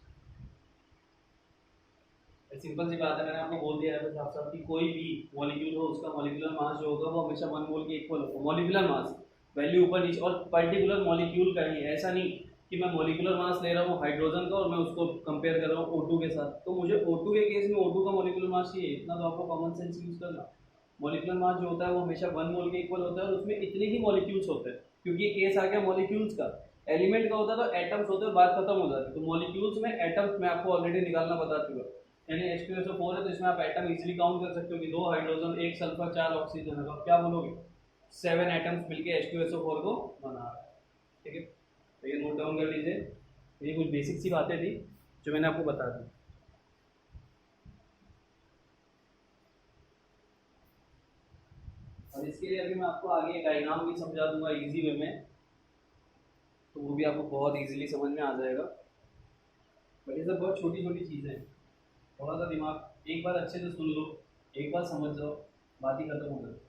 सिंपल सी बात है, मैंने आपको बोल दिया है बस आप सब कि कोई भी मॉलिक्यूल हो उसका मॉलिक्यूलर मास जो होगा वो हमेशा 1 मोल के इक्वल होगा। मॉलिक्यूलर मास वैल्यू ऊपर नीचे, और पर्टिकुलर मॉलिक्यूल का ही, ऐसा नहीं कि मैं मॉलिक्यूलर मास ले रहा हूँ हाइड्रोजन का और मैं उसको कंपेयर कर रहा हूँ O2 के साथ, तो मुझे O2 के केस में O2 का मॉलिक्यूलर मास चाहिए, इतना तो आपको कॉमन सेंस यूज करना। मॉलिक्यूलर मास जो होता है वो हमेशा 1 मोल के इक्वल होता है, और उसमें इतने ही मॉलिक्यूल्स होते हैं, क्योंकि ये केस आ गया मॉलिक्यूल्स का। एलिमेंट का होता है तो एटम्स होते हैं, बात खत्म हो जाती है। तो मॉलिक्यूल्स में एटम्स मैं आपको ऑलरेडी निकालना बता चुका, यानी H2SO4 है तो इसमें आप एटम इजीली काउंट कर सकते हो कि 2 हाइड्रोजन 1 सल्फर 4 ऑक्सीजन है, तो आप क्या बोलोगे 7 एटम्स मिलके H2SO4 को बना रहा है। ठीक है, तो ये नोट डाउन कर लीजिए। ये कुछ बेसिक सी बातें थी जो मैंने आपको बता दी। और इसके लिए अभी मैं आपको आगे डायग्राम भी समझा दूंगा इजी वे में, तो वो भी आपको बहुत इजीली समझ में आ जाएगा। बट ये सब बहुत छोटी छोटी चीज़ें हैं, थोड़ा सा दिमाग एक बार अच्छे से सुन लो, एक बार समझ जाओ, बात ही खत्म हो जाए।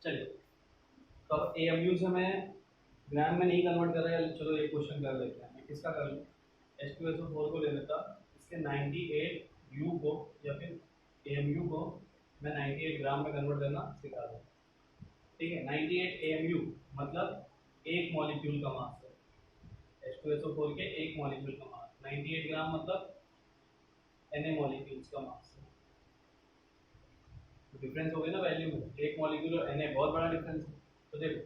चलिए, तो अब AMU से मैं ग्राम में नहीं कन्वर्ट कर रहा है, चलो एक क्वेश्चन कर लेते हैं। मैं किसका कर लूँ, H2SO4 को ले लेता, इसके 98 U को या फिर AMU को मैं 98 ग्राम में कन्वर्ट करना सिखा दूँ। ठीक है, 98 AMU मतलब एक मॉलिक्यूल का मास है, H2SO4 के एक मॉलिक्यूल का मास। 98 ग्राम मतलब Na मॉलिक्यूल्स का मास है। तो डिफरेंस हो गया ना वैल्यू में, एक मॉलिक्यूल और Na बहुत बड़ा डिफरेंस है। तो देखो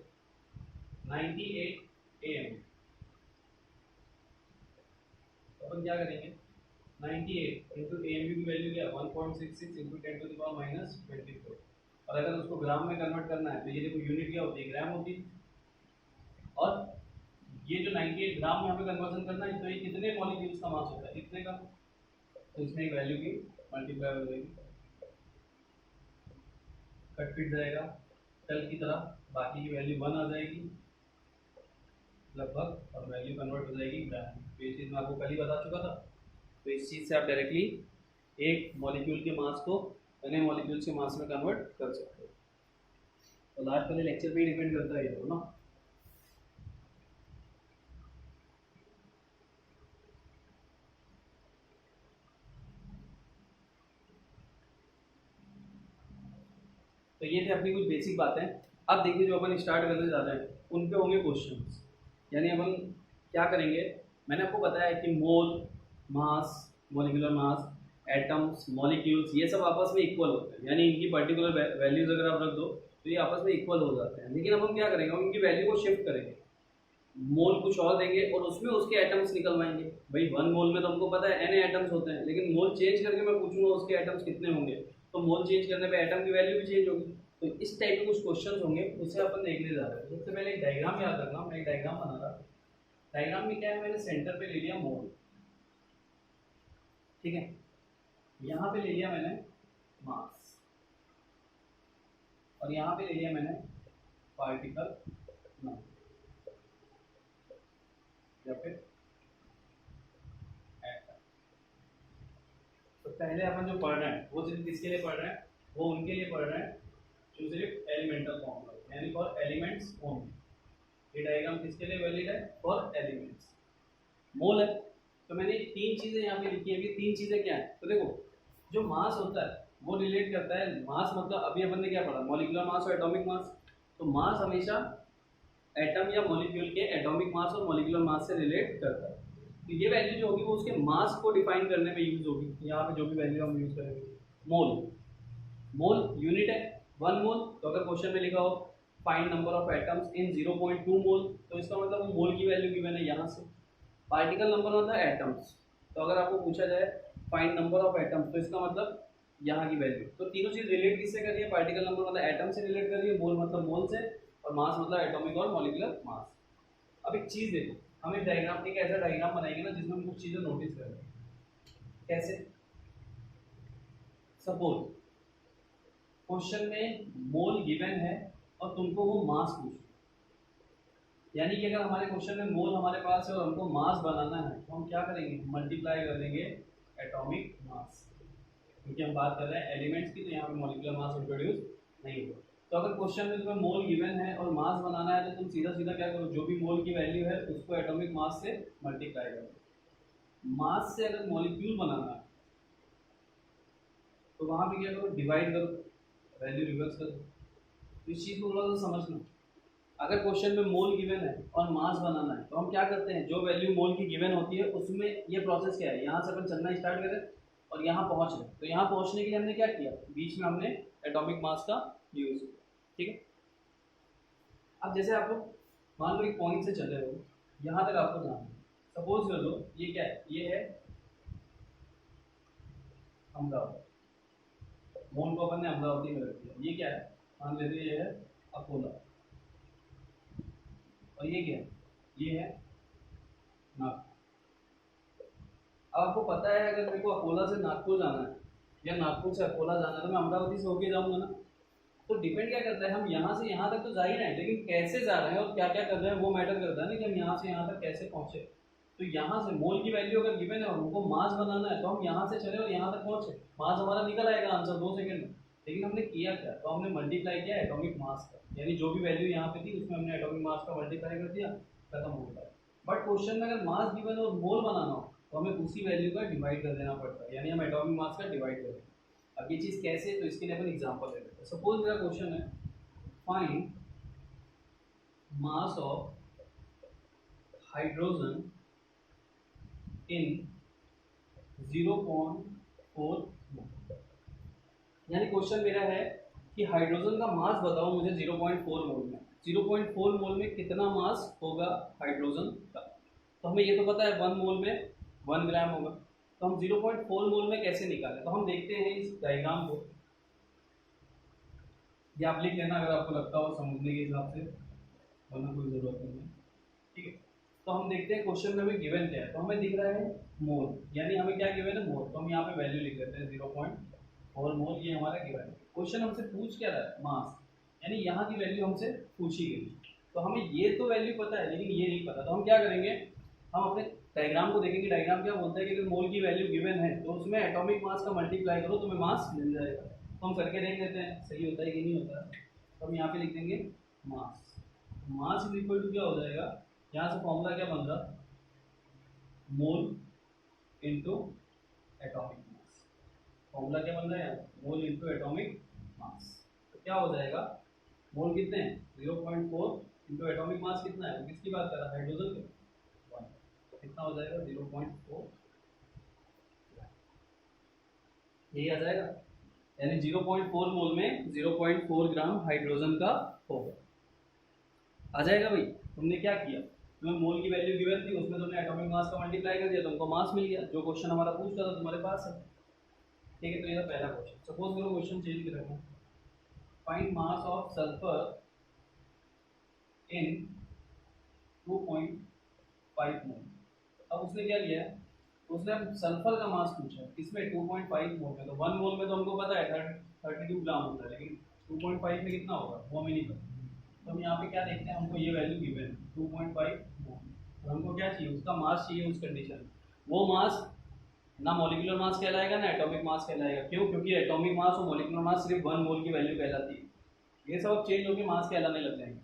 98 AMU, तो अपन क्या करेंगे, 98 इंटू AMU की वैल्यू क्या है 1.66 इंटू 10⁻24। और अगर उसको ग्राम में कन्वर्ट करना है तो ये देखो यूनिट क्या होती है, ग्राम होती है। और ये जो 98 ग्राम में हमें कन्वर्जन करना है, तो ये कितने मॉलिक्यूल्स का मास होता है, इतने का। तो इसमें एक वैल्यू की मल्टीप्लाई हो जाएगी, कट पिट जाएगा कल की तरह, बाकी की वैल्यू 1 आ जाएगी लगभग, और वैल्यू कन्वर्ट हो जाएगी ग्राम। तो ये चीज़ मैं आपको कल ही बता चुका था। तो इस चीज़ से आप डायरेक्टली एक मॉलिक्यूल के मास को अन्य मॉलिक्यूल्स के मास में कन्वर्ट कर सकते हो। तो लास्ट वाले लेक्चर पे ही डिपेंड करता है ये तो ना। तो ये थे अपनी कुछ बेसिक बातें। अब देखिए जो अपन स्टार्ट करने जा रहे हैं उन पे होंगे क्वेश्चंस, यानी अपन क्या करेंगे, मैंने आपको बताया कि मोल, मास, मॉलिक्यूलर मास, एटम्स, मॉलिक्यूल्स ये सब आपस में इक्वल होते हैं, यानी इनकी पर्टिकुलर वैल्यूज अगर आप रख दो तो ये आपस में इक्वल हो जाते हैं। लेकिन अब हम क्या करेंगे, हम इनकी वैल्यू को शिफ्ट करेंगे, मोल कुछ और देंगे और उसमें उसके एटम्स निकलवाएंगे। भाई 1 मोल में तो हमको पता है Na एटम्स होते हैं, लेकिन मोल चेंज करके मैं पूछूंगा उसके एटम्स कितने होंगे, तो मोल चेंज करने पे एटम की वैल्यू भी चेंज होगी। तो इस टाइप के कुछ क्वेश्चंस होंगे, उससे अपन देखने जा रहे हैं। सबसे पहले एक डायग्राम याद रखना, मैं एक डायग्राम बना रहा। डायग्राम में क्या है, मैंने सेंटर पे ले लिया मोल, ठीक है, यहाँ पे ले लिया मैंने मास, और यहाँ पे ले लिया मैंने पार्टिकल नंबर या फिर एटम। तो पहले अपन जो पढ़ रहे हैं वो सिर्फ किसके लिए पढ़ रहे हैं, वो उनके लिए पढ़ रहे हैं जो सिर्फ एलिमेंटल फॉर्मूला, यानी फॉर एलिमेंट्स ओनली। ये डायग्राम किसके लिए वैलिड है, फॉर एलिमेंट्स। मोल है तो मैंने 3 चीजें यहाँ पे लिखी है। अभी 3 चीजें क्या है, तो देखो जो मास होता है वो रिलेट करता है, मास मतलब अभी अपन ने क्या पढ़ा, मॉलिक्यूलर मास और एटॉमिक मास। तो मास हमेशा एटम या मॉलिक्यूल के एटॉमिक मास और मॉलिक्यूलर मास से रिलेट करता है। तो ये वैल्यू जो होगी वो उसके मास को डिफाइन करने में यूज होगी। यहाँ पे जो भी वैल्यू हम यूज करेंगे, मोल, मोल यूनिट है 1 मोल। तो अगर क्वेश्चन में लिखा हो find number of atoms in 0.2 मोल, तो इसका मतलब वो मोल की वैल्यू गिवन है यहाँ से। पार्टिकल नंबर मतलब एटम्स, तो अगर आपको पूछा जाए फाइंड नंबर ऑफ एटम्स, तो इसका मतलब यहाँ की वैल्यू। तो तीनों चीज रिलेट किससे कर रही है, पार्टिकल नंबर मतलब एटम से रिलेट कर रही है, मोल मतलब मोल से, और मास मतलब एटॉमिक और मॉलिक्यूलर मास। अब एक चीज देखो, हम एक डायग्राम, एक ऐसा डायग्राम बनाएंगे ना जिसमें हम कुछ चीजें नोटिस करें। कैसे? सपोज क्वेश्चन में मोल गिवन है और तुमको वो मास पूछ, यानी कि अगर हमारे क्वेश्चन में मोल हमारे पास है और हमको मास बनाना है, तो हम क्या करेंगे, मल्टीप्लाई कर देंगे एटॉमिक मास, क्योंकि हम बात कर रहे हैं एलिमेंट्स की, तो यहाँ पे मॉलिक्यूलर मास इंट्रोड्यूस नहीं हुआ। तो अगर क्वेश्चन में तुम्हें मोल गिवन है और मास बनाना है, तो तुम सीधा सीधा क्या करो, जो भी मोल की वैल्यू है उसको एटॉमिक मास से मल्टीप्लाई करो। मास से अगर मॉलिक्यूल बनाना है तो वहां पे क्या करो, डिवाइड करो, वैल्यू रिवर्स करो। तो इस चीज को थोड़ा सा समझना। अगर क्वेश्चन में मोल गिवन है और मास बनाना है, तो हम क्या करते हैं, जो वैल्यू मोल की गिवन होती है उसमें ये प्रोसेस क्या है, यहाँ से अपन चलना स्टार्ट करें और यहाँ पहुँच रहे, तो यहाँ पहुँचने के लिए हमने क्या किया, बीच में हमने एटॉमिक मास का यूज किया। ठीक है। अब जैसे आप लोग मान लो एक पॉइंट से चले हो, यहाँ तक आपको जाना है, सपोज कर लो ये क्या है, ये है अमरावती, मोल को अपन ने अमरावती में रख दिया। ये क्या है, मान लेते ये है अकोला, और ये क्या है, ये है नागपुर। अब आपको पता है अगर मेरे को अकोला से नागपुर जाना है या नागपुर से अकोला जाना है, तो मैं अमरावती से होके जाऊंगा ना। तो डिपेंड क्या करता है, हम यहाँ से यहाँ तक तो जा ही रहे हैं, लेकिन कैसे जा रहे हैं और क्या क्या कर रहे हैं वो मैटर करता है ना, कि हम यहाँ से यहाँ तक कैसे पहुँचे। तो यहाँ से मोल की वैल्यू अगर गिवन है और हमको मास बनाना है, तो हम यहाँ से चले और यहाँ तक पहुँचे, मास हमारा निकल आएगा आंसर 2 सेकंड में। लेकिन हमने किया क्या, तो हमने मल्टीप्लाई किया एटॉमिक मास का, यानी जो भी वैल्यू यहाँ पे थी उसमें हमने एटॉमिक मास का मल्टीप्लाई कर दिया, खत्म हो गया। बट क्वेश्चन में अगर मास गिवन और मोल बनाना हो, तो हमें उसी वैल्यू का डिवाइड कर देना पड़ता है, यानी हम एटॉमिक मास का डिवाइड करें। अब ये चीज़ कैसे, तो इसके लिए अपन एग्जांपल ले लेते हैं। सपोज मेरा क्वेश्चन है find mass of hydrogen in 0.4 मोल, यानी क्वेश्चन मेरा है कि हाइड्रोजन का मास बताओ मुझे 0.4 मोल में। 0.4 मोल में कितना मास होगा हाइड्रोजन का, तो हमें ये तो पता है 1 मोल में 1 ग्राम होगा। तो हम 0.4 मोल में कैसे निकालें, तो हम देखते हैं इस डायग्राम को, या आप लिख लेना अगर आपको लगता हो समझने के हिसाब से, वरना कोई ज़रूरत नहीं है। ठीक है। तो हम देखते हैं क्वेश्चन में हमें गिवन क्या है, तो हमें दिख रहा है मोल, यानी हमें क्या गिवन है, मोल। तो हम यहाँ पे वैल्यू लिख देते हैं 0.4 मोल, ये हमारा गिवन है। क्वेश्चन हमसे पूछ क्या रहा है, मास, यानी यहाँ की वैल्यू हमसे पूछी गई। तो हमें ये तो वैल्यू पता है लेकिन ये नहीं पता, तो हम क्या करेंगे, हम अपने डायग्राम को देखेंगे। डायग्राम क्या बोलता है कि अगर मोल की वैल्यू गिवन है तो उसमें एटॉमिक मास का मल्टीप्लाई करो, तुम्हें मास मिल जाएगा। तो हम करके देख लेते हैं सही होता है कि नहीं होता है। तो हम यहाँ पे लिख देंगे मास, मास इज इक्वल टू क्या हो जाएगा, यहाँ से फॉर्मूला क्या बन रहा, मोल इनटू एटॉमिक मास। फॉर्मूला क्या बन रहा है, मोल इनटू एटॉमिक मास। तो क्या हो जाएगा, मोल कितने हैं 0.4 इनटू एटॉमिक मास कितना है, किसकी बात कर रहा है, हाइड्रोजन की, 1। तो कितना हो जाएगा 0.4, यही आ जाएगा। यानी 0.4 मोल में 0.4 ग्राम हाइड्रोजन का होगा। आ जाएगा भाई। तुमने क्या किया, तुम्हें मोल की वैल्यू गिवन थी, उसमें तुमने एटॉमिक मास का मल्टीप्लाई कर दिया, तुमको मास मिल गया। जो क्वेश्चन हमारा पूछ रहा था तुम्हारे पास है। ठीक है। तो ये था पहला क्वेश्चन। सपोज करो क्वेश्चन चेंज करेंगे, find mass of sulphur in 2.5 मोल। अब उसने क्या लिया है, उसने सल्फर का मास पूछा है, किसमें 2.5 मोल में। तो 1 मोल में तो हमको पता है 32 ग्राम होता है, लेकिन 2.5 में कितना होगा वो हमें नहीं पता। तो हम यहाँ पे क्या देखते हैं, हमको ये वैल्यू गिवन है 2.5 मोल, और हमको क्या चाहिए, उसका मास चाहिए उस कंडीशन में। वो मास ना मॉलिक्यूलर मास कहलाएगा ना एटॉमिक मास कहलाएगा। क्यों, क्योंकि एटॉमिक मास और मॉलिक्यूलर मास सिर्फ 1 मोल की वैल्यू कहलाती है। ये सब चेंज होकर मास कहलाने लग जाएंगे।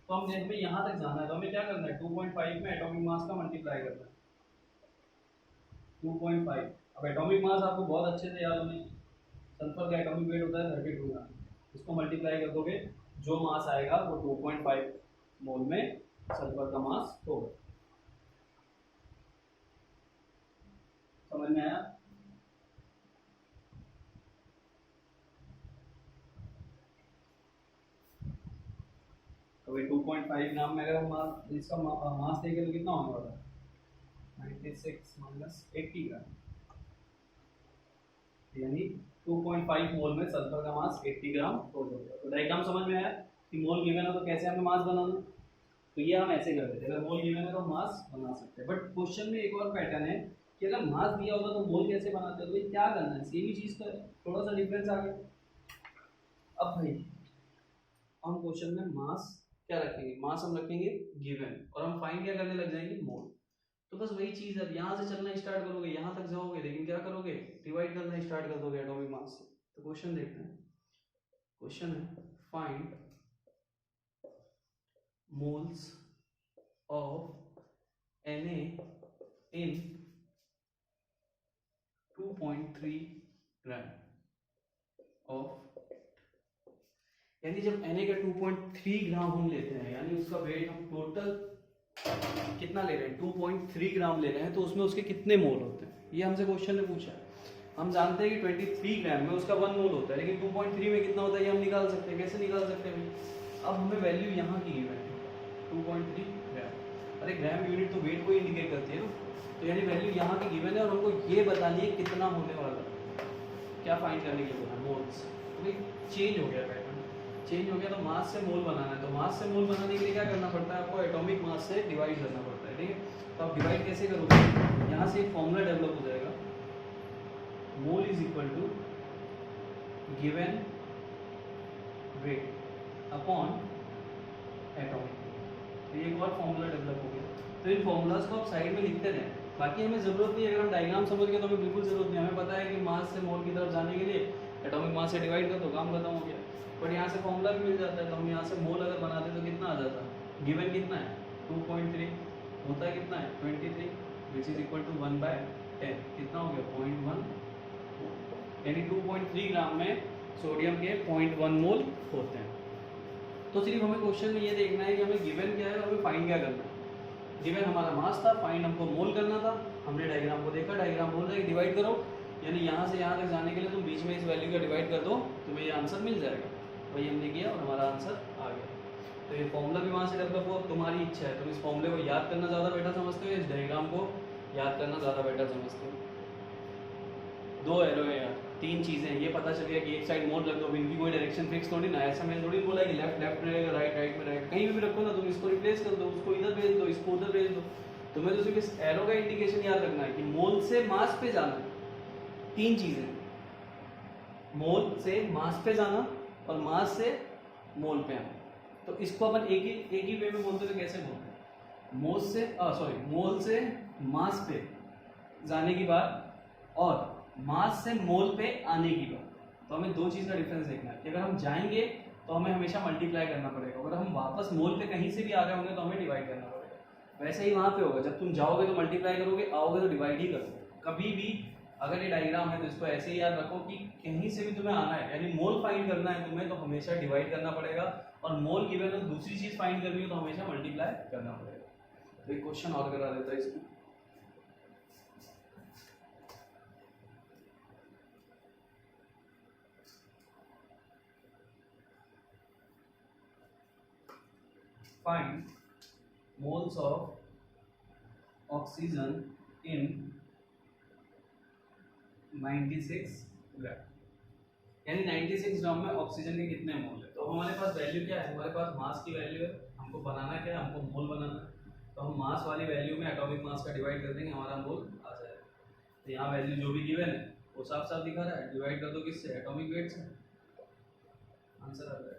तो हमें यहाँ तक जाना है, तो हमें क्या करना है, 2.5 में एटॉमिक मास का मल्टीप्लाई करना है 2.5। अब एटॉमिक मास आपको बहुत अच्छे से याद होने, सल्फर का एटॉमिक वेट होता है 32 ग्राम, इसको मल्टीप्लाई कर दोगे, जो मास आएगा वो 2.5 मोल में सल्फर का मास होगा। समझ में आया? तो 2.5 ग्राम में अगर हम इसका मास देखें तो कितना होने वाला है? 96 माइनस 80 ग्राम, यानी 2.5 मोल में सल्फर का मास 80 ग्राम हो जाएगा। तो डायग्राम समझ में आया कि मोल गिवन है तो कैसे हमें मास बनाना। तो ये हम ऐसे कर देते हैं, अगर मोल गिवन है तो मास बना सकते हैं। बट क्वेश्चन में एक और पैटर्न है कि अगर मास दिया होगा तो मोल कैसे बनाते हैं। तो ये क्या करना है, सेम ही चीज़ तो है, थोड़ा सा डिफरेंस आ गया। अब भाई हम क्वेश्चन में मास क्या रखेंगे, मास हम रखेंगे गिवन, और हम फाइंड क्या करने लग जाएंगे, मोल। तो बस वही चीज़ है, यहाँ से चलना स्टार्ट करोगे, यहाँ तक जाओगे, लेकिन क्या करोगे, डिवाइड करना स्टार्ट कर दोगे एटॉमिक मास से। तो क्वेश्चन देखते हैं, क्वेश्चन है find moles of Na in 2.3 gram of, यानी जब Na का 2.3 ग्राम हम लेते हैं, यानी उसका वेट हम टोटल कितना ले रहे हैं, 2.3 ग्राम ले रहे हैं, तो उसमें उसके कितने मोल होते हैं, ये हमसे क्वेश्चन ने पूछा है। हम जानते हैं कि 23 ग्राम में उसका 1 मोल होता है, लेकिन 2.3 में कितना होता है ये हम निकाल सकते हैं। कैसे निकाल सकते हैं भाई, अब हमें वैल्यू यहाँ की गिवन है 2.3 ग्राम। अरे ग्राम यूनिट तो वेट को इंडिकेट करती है ना, तो यानी वैल्यू यहाँ की गिवन है और हमको ये बतानी है कितना होने वाला है, क्या फाइंड करने के लिए बोला, मोल्स। तो भाई चेंज हो गया पैटर्न, चेंज हो गया, तो मास से मोल बनाना है। तो मास से मोल बनाने के लिए क्या करना पड़ता है, आपको एटॉमिक मास से डिवाइड करना पड़ता है, ठीक है। तो आप डिवाइड कैसे करोगे, यहाँ से एक फॉर्मूला डेवलप हो जाएगा, mole is equal to given weight upon atomic. तो एक और फॉर्मूला डेवलप हो गया। तो इन फॉर्मूलाज को आप साइड में लिखते रहें, बाकी हमें जरूरत नहीं है, अगर हम डायग्राम समझ गए तो हमें बिल्कुल जरूरत नहीं है। हमें पता है कि मास से मोल की तरफ जाने के लिए एटॉमिक मास से डिवाइड कर दो, काम खत्म हो गया। बट यहाँ से फॉर्मूला भी मिल जाता है, तो हम यहाँ से मोल अगर बनाते तो कितना आ जाता, गिवन कितना है 2.3, होता है कितना है 23, विच इज इक्वल टू 1/10, कितना हो गया 0.1, यानी 2.3 ग्राम में सोडियम के 0.1 मोल होते हैं। तो सिर्फ हमें क्वेश्चन में ये देखना है कि हमें गिवन क्या है और हमें फाइंड क्या करना है। गिवन हमारा मास था, फाइंड हमको मोल करना था। हमने डायग्राम को देखा, डायग्राम बोल रहा है डिवाइड करो, यानी यहाँ से यहाँ तक जाने के लिए तुम बीच में इस वैल्यू का डिवाइड कर दो, तुम्हें ये आंसर मिल जाएगा। वही हमने किया और हमारा आंसर आ गया। तो ये फॉर्मूला भी वहाँ से डेवलप हुआ। तुम्हारी इच्छा है, तुम इस फॉर्मूले को याद करना ज़्यादा बेटर समझते हो, इस डायग्राम को याद करना ज़्यादा बेटर समझते हो। दो एरो है यार, तीन चीज़ें, ये पता चल गया कि एक साइड मोड रख दो, इनकी कोई डायरेक्शन फिक्स थोड़ी ना, ऐसा मैंने थोड़ी बोला कि लेफ्ट लेफ्ट में रहेगा, राइट राइट में रहेगा, कहीं भी रखो ना, तुम इसको रिप्लेस कर दो, उसको इधर भेज दो, इसको उधर भेज दो। तुम्हें तो सिर्फ इस एरो का इंडिकेशन याद रखना है कि मोल से मास पे जाना है। तीन चीज़ें, मोल से मास पे जाना और मास से मोल पे आना। तो इसको अपन एक ही वे में बोलते तो कैसे बोलते हैं, मोल से मास पे जाने की बात और मास से मोल पे आने की बात। तो हमें दो चीज़ का डिफरेंस देखना है कि अगर हम जाएंगे तो हमें हमेशा मल्टीप्लाई करना पड़ेगा, अगर हम वापस मोल पे कहीं से भी आ रहे होंगे तो हमें डिवाइड करना पड़ेगा। वैसे ही वहाँ पे होगा, जब तुम जाओगे तो मल्टीप्लाई करोगे, आओगे तो डिवाइड ही करोगे। कभी भी अगर ये डायग्राम है तो इसको ऐसे ही याद रखो कि कहीं से भी तुम्हें आना है, यानी मोल फाइंड करना है तुम्हें, तो हमेशा डिवाइड करना पड़ेगा, और मोल गिवन है तो दूसरी चीज़ फाइंड करनी है तो हमेशा मल्टीप्लाई करना पड़ेगा। तो एक क्वेश्चन और करा देता है इसमें, find moles of oxygen in 96 ग्राम, यानी 96 ग्राम में ऑक्सीजन के कितने मोल है। तो हमारे पास वैल्यू क्या है, हमारे पास मास की वैल्यू है, हमको बनाना क्या है, हमको मोल बनाना है। तो हम मास वाली वैल्यू में एटॉमिक मास का डिवाइड कर देंगे, हमारा मोल आ जाएगा। तो यहाँ वैल्यू जो भी गिवन है वो साफ साफ दिखा रहा है, डिवाइड कर दो किससे, एटॉमिक वेट से, आंसर आ जाएगा।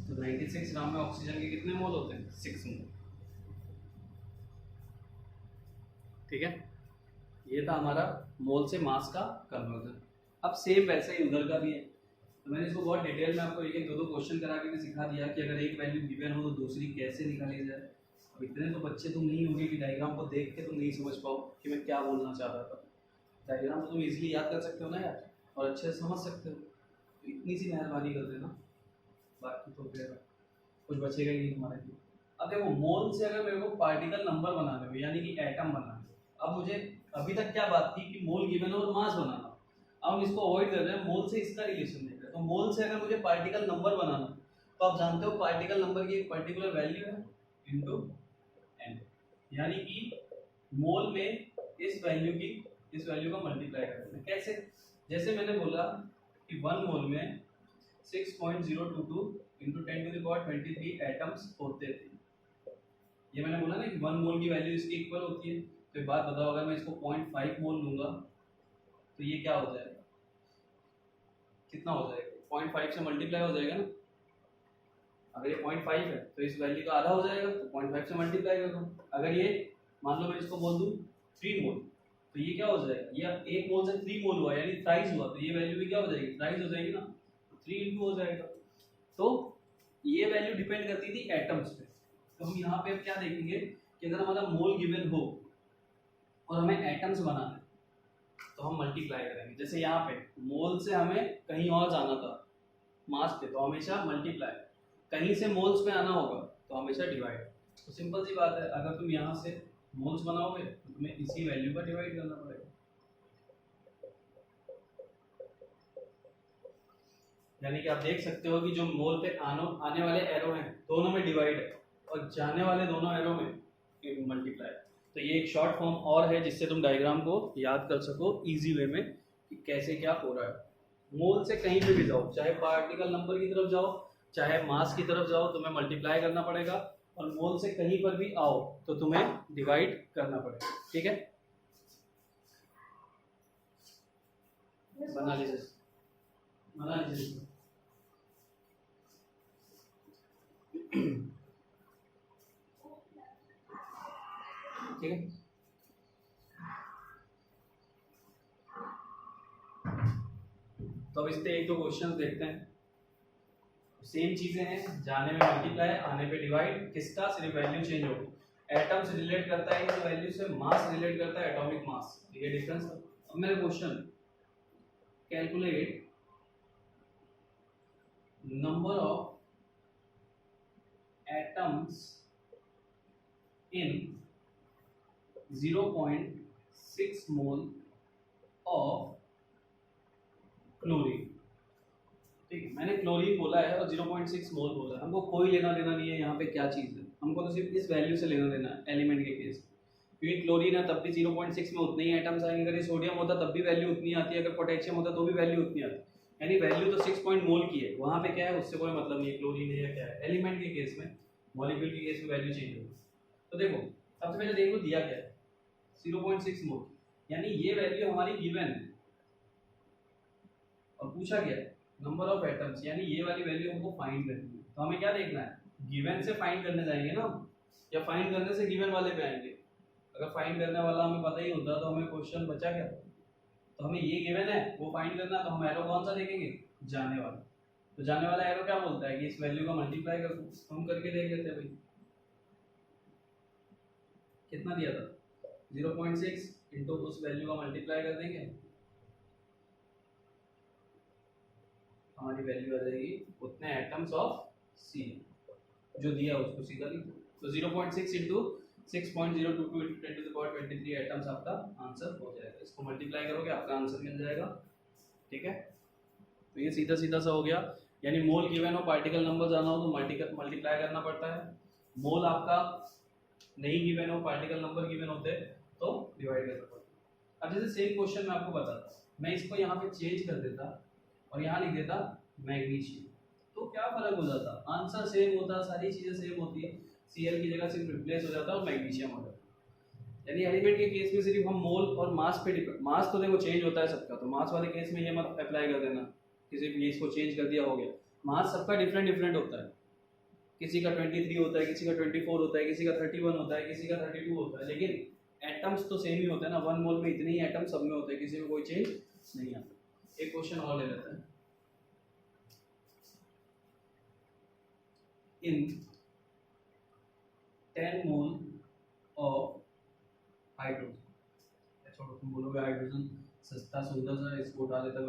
तो 96 ग्राम में ऑक्सीजन के कितने मोल होते हैं, 6 मोल। ठीक है, ये था हमारा मोल से मास का कन्वर्जन। अब सेम वैसे ही उधर का भी है। तो मैंने इसको बहुत डिटेल में आपको एक दो क्वेश्चन करा के भी सिखा दिया कि अगर एक वैल्यू गिवन हो तो दूसरी कैसे निकाली जाए। अब इतने तो बच्चे तुम नहीं होंगे कि डायग्राम को देख के तुम नहीं समझ पाओ कि मैं क्या बोलना चाह रहा था। डायग्राम तो तुम इजीली याद कर सकते हो ना यार, और अच्छे से समझ सकते हो, तो इतनी सी मेहरबानी कर देना, बाकी तो फिर कुछ बचेगा ही नहीं तुम्हारे लिए। अब देखो मोल से अगर मेरे को पार्टिकल नंबर बनाने हो यानी कि एटम बनाना है, अब मुझे अभी तक क्या बात थी कि मोल गिवन और मास बनाना, अब हम इसको अवॉइड कर रहे हैं, मोल से इसका रिलेशन देख रहे हैं। तो मोल से अगर मुझे पार्टिकल नंबर बनाना तो आप जानते हो पार्टिकल नंबर की एक पर्टिकुलर वैल्यू है इनटू एन, यानी कि मोल में इस वैल्यू का मल्टीप्लाई करते हैं। कैसे? जैसे मैंने बोला कि 1 मोल में 6.022 इंटू 10⁻23 एटम्स होते थे। ये मैंने बोला ना कि 1 मोल की वैल्यू इसकी इक्वल होती है। तो एक बात बताओ, अगर मैं इसको 0.5 मोल लूंगा तो ये क्या हो जाएगा, कितना हो जाएगा? 0.5 से मल्टीप्लाई हो जाएगा ना। अगर ये 0.5 है तो इस वैल्यू का आधा हो जाएगा, तो 0.5 से मल्टीप्लाई कर दो। अगर ये मान लो मैं इसको बोल दूं 3 मोल, तो ये क्या हो जाएगा, ये 1 मोल से 3 मोल हुआ यानी थ्राइस हुआ, तो ये वैल्यू भी क्या हो जाएगी, थ्राइस हो जाएगी ना, 3 इंटू हो जाएगा। तो ये वैल्यू डिपेंड करती थी एटम्स पे। तो हम यहाँ पे अब क्या देखेंगे कि अगर हमारा मोल गिवन हो और हमें एटम्स बनाना है तो हम मल्टीप्लाई करेंगे। जैसे यहाँ पे मोल से हमें कहीं और जाना था मास पे, तो हमेशा मल्टीप्लाई, कहीं से मोल्स पे आना होगा तो हमेशा डिवाइड। तो सिंपल सी बात है, अगर तुम यहाँ से मोल्स बनाओगे तो तुम्हें इसी वैल्यू का डिवाइड करना पड़ेगा। यानी कि आप देख सकते हो कि जो मोल पे आने वाले एरो हैं दोनों में डिवाइड है और जाने वाले दोनों एरो में मल्टीप्लाई। तो ये एक शॉर्ट फॉर्म और है जिससे तुम डायग्राम को याद कर सको इजी वे में कि कैसे क्या हो रहा है। मोल से कहीं पे भी जाओ, चाहे पार्टिकल नंबर की तरफ जाओ चाहे मास की तरफ जाओ, तुम्हें मल्टीप्लाई करना पड़ेगा, और मोल से कहीं पर भी आओ तो तुम्हें डिवाइड करना पड़ेगा। ठीक है, बना लीजिए बना लीजिए। ठीक है, तो अब इस पे एक दो क्वेश्चन देखते हैं। सेम चीजें हैं, जाने में मल्टीप्लाई आने पे डिवाइड, किसका सिर्फ वैल्यू चेंज होगी। एटम से रिलेट करता है इस वैल्यू से, मास रिलेट करता है एटॉमिक मास, ये डिफरेंस है। अब मेरा question, calculate number of atoms in 0.6 mole of chlorine. ठीक है, मैंने क्लोरीन बोला है और 0.6 मोल बोला है, हमको कोई लेना देना नहीं है यहाँ पे क्या चीज़ है, हमको तो सिर्फ इस वैल्यू से लेना देना है एलिमेंट के केस में। क्योंकि क्लोरीन है तब भी 0.6 में उतने ही एटम्स आएंगे, अगर ये सोडियम होता तब भी वैल्यू उतनी आती है, अगर पोटेशियम होता तो भी वैल्यू उतनी आती है, यानी वैल्यू तो 6 पॉइंट मोल की है। वहाँ पे क्या है उससे कोई मतलब नहीं है क्लोरीन है या क्या है, एलिमेंट के केस में, मॉलिक्यूल के केस में वैल्यू चेंज होगी। तो देखो सबसे पहले देखो दिया क्या है, 0.6 मोल, यानी ये वैल्यू हमारी गिवन है और पूछा गया है नंबर ऑफ एटम्स, यानी ये वाली वैल्यू हमको फाइंड करनी है। तो हमें क्या देखना है, गिवन से फाइंड करने जाएंगे ना, या फाइंड करने से गिवन वाले पे आएंगे। अगर फाइंड करने वाला हमें पता ही होता तो हमें क्वेश्चन बचा क्या। तो हमें ये गिवन है वो फाइंड करना, तो हम एरो कौन सा देखेंगे, जाने वाला। तो जाने वाला एरो क्या बोलता है कि इस वैल्यू का मल्टीप्लाई कर दो, हम करके देख लेते हैं भाई कितना दिया था, 0.6 इंटू उस वैल्यू का मल्टीप्लाई कर देंगे, हमारी वैल्यू आ जाएगी उतने एटम्स ऑफ सी जो दिया उसको सीधा लिख दो। तो 0.6 इंटू 6.022 इंटू 10⁻23 एटम्स आपका आंसर हो जाएगा। इसको मल्टीप्लाई करोगे आपका आंसर मिल जाएगा। ठीक है, तो ये सीधा सीधा सा हो गया। यानी मोल गिवन हो पार्टिकल नंबर जाना हो तो मल्टीप्लाई करना पड़ता है, मोल आपका नहीं गिवन हो पार्टिकल नंबर गिवन होते तो डिवाइड करना पड़ता है। अब जैसे सेम क्वेश्चन मैं आपको बताता, मैं इसको यहाँ पे चेंज कर देता और यहाँ लिख देता मैग्नीशियम, तो क्या फर्क हो जाता, आंसर सेम होता, सारी चीजें सेम होती है, Cl की जगह सिर्फ रिप्लेस हो जाता और मैग्नीशियम हो जाता। यानी एलिमेंट के केस में सिर्फ हम मोल और मास पे डिपेंड, मास तो देखो चेंज होता है सबका, तो मास वाले केस में ये मत अप्लाई कर देना कि सिर्फ ये इसको चेंज कर दिया हो गया। मास सबका डिफरेंट डिफरेंट होता है, किसी का 23 होता है, किसी का 24 होता है, किसी का 31 होता है, किसी का 32 होता है, लेकिन एटम्स तो सेम ही होते हैं ना, 1 मोल में इतने ही एटम सब में होते हैं, किसी में कोई चेंज नहीं आता। एक क्वेश्चन और ले लेते हैं, इन 10 मोल ऑफ हाइड्रोजन, छोड़ो तुम बोलोगे हाइड्रोजन सस्ता सुंदर सा इसको उठा लेता है,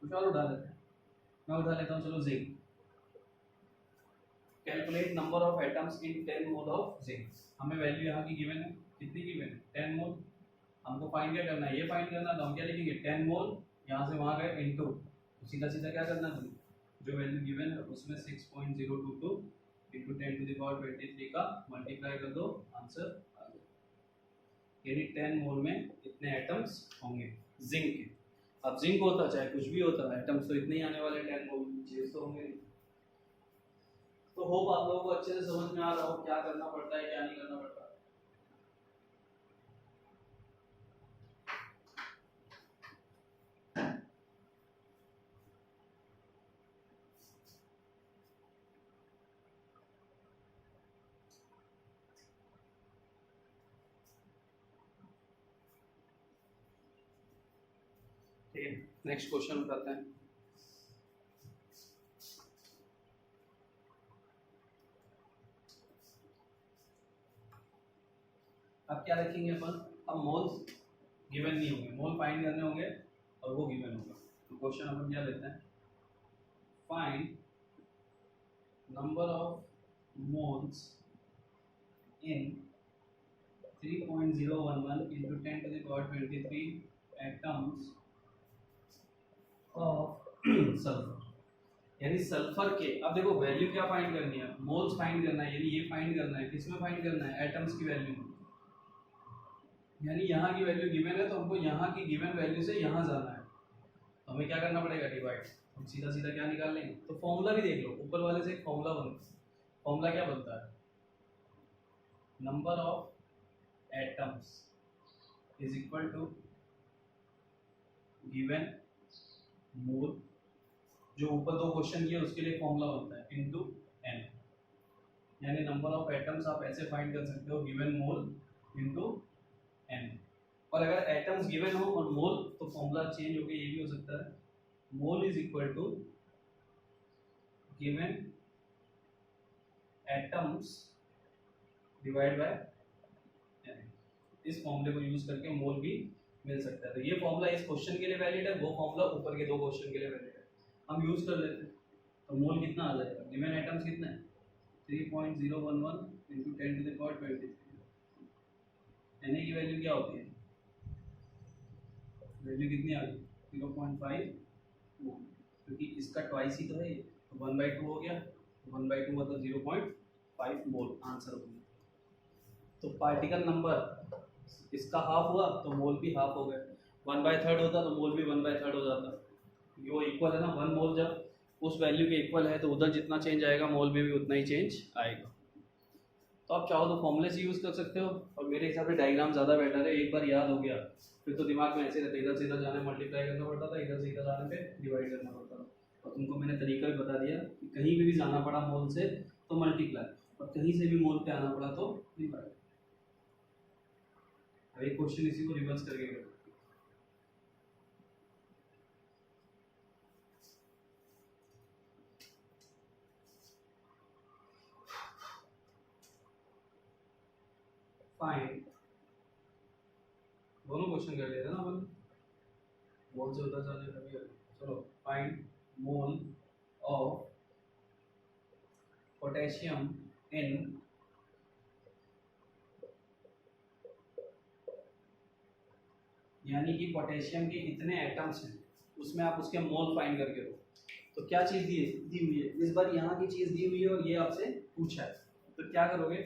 कुछ और उठा लेते हैं, मैं उठा लेता हूँ चलो zinc. Calculate number of atoms in 10 mole of zinc. हमें वैल्यू यहाँ की गिवन है, कितनी गिवन है 10 मोल। हमको फाइंड क्या करना है, ये फाइंड करना है, तो हम क्या लिखेंगे 10 मोल, यहाँ से वहाँ गए इनटू, सीधा सीधा क्या करना है, जो वैल्यू गिवन है उसमें 6.022 इंटू 10 टू द पावर 23 का मल्टीप्लाई कर दो, आंसर आ गया। यानी 10 मोल में इतने एटम्स होंगे जिंक के। अब जिंक होता चाहे कुछ भी होता है, एटम्स तो इतने ही आने वाले 10 मोल, चीज तो होंगे। तो होप आप लोगों को अच्छे से समझ में आ रहा हो क्या करना पड़ता है क्या नहीं करना पड़ता। ठीक है, नेक्स्ट क्वेश्चन उठाते हैं। अब क्या रखेंगे अपन, अब मोल्स गिवन नहीं होंगे, मोल फाइंड करने होंगे और वो गिवन होगा। तो क्वेश्चन अपन क्या लेते हैं, find number of moles in 3.011 into 10 to the power 23 atoms of sulphur. यानी सल्फर के, अब देखो वैल्यू क्या फाइंड करनी है, मोल्स फाइंड करना है, यानी ये फाइंड करना है, किसमें फाइंड करना है, एटम्स की वैल्यू में। यानी यहाँ की वैल्यू गिवन है तो हमको यहाँ की गिवन वैल्यू से यहाँ जाना है, तो हमें क्या करना पड़ेगा, डिवाइड। हम सीधा सीधा क्या निकाल लेंगे, तो फॉर्मूला भी देख लो, ऊपर वाले से एक फॉर्मूला बनता है। फॉर्मूला क्या बनता है, number of atoms is equal to given mole, जो ऊपर दो क्वेश्चन किए उसके लिए फॉर्मूला बनता है, इनटू एन। यानी नंबर ऑफ एटम्स आप ऐसे फाइंड कर सकते हो, गिवन मोल इनटू एन। और अगर एटम्स गिवन हो और मोल, तो फॉर्मूला चेंज होकर ये भी हो सकता है, mole is equal to given atoms divide by N. इस फॉर्मूले को यूज करके मोल भी मिल सकता है। तो ये फॉर्मूला इस क्वेश्चन के लिए वैलिड है, वो फॉर्मूला ऊपर के दो क्वेश्चन के लिए वैलिड है, हम यूज कर लेते हैं। तो मोल कितना आ जाएगा, गिवन एटम्स कितना है 3.011 into 10 to the power 23। Na की वैल्यू क्या होती है, वैल्यू कितनी आ गई 0.5 मोल, क्योंकि इसका ट्वाइस ही तो है ये, तो 1/2 हो गया, 1/2 मतलब 0.5 मोल आंसर हो गया। तो पार्टिकल नंबर इसका हाफ हुआ तो मोल भी हाफ हो गए, 1/3 होता तो मोल भी 1/3 हो जाता, क्योंकि वो इक्वल है ना, 1 मोल जब उस वैल्यू के इक्वल है तो उधर जितना चेंज आएगा मोल में भी उतना ही चेंज आएगा। तो आप चाहो तो फॉर्मूले से यूज़ कर सकते हो, और मेरे हिसाब से डायग्राम ज़्यादा बेटर है, एक बार याद हो गया फिर तो दिमाग में ऐसे रहता, इधर से इधर जाने मल्टीप्लाई करना पड़ता था, इधर से इधर आने पे डिवाइड करना पड़ता था। और तुमको मैंने तरीका भी बता दिया कि कहीं भी जाना पड़ा मोल से तो मल्टीप्लाई, और कहीं से भी मोल पे आना पड़ा तो डिवाइड। अब एक क्वेश्चन इसी को रिवर्स करके करो। फाइंड, दोनों क्वेश्चन कर लेते हैं ना अपन, मोल से उधर जाने का भी। चलो, फाइंड मोल ऑफ पोटेशियम इन यानी कि पोटेशियम के इतने एटम्स हैं उसमें आप उसके मोल फाइंड करके दो। तो क्या चीज़ दी हुई है इस बार, यहाँ की चीज़ दी हुई है और ये आपसे पूछा है, तो क्या करोगे,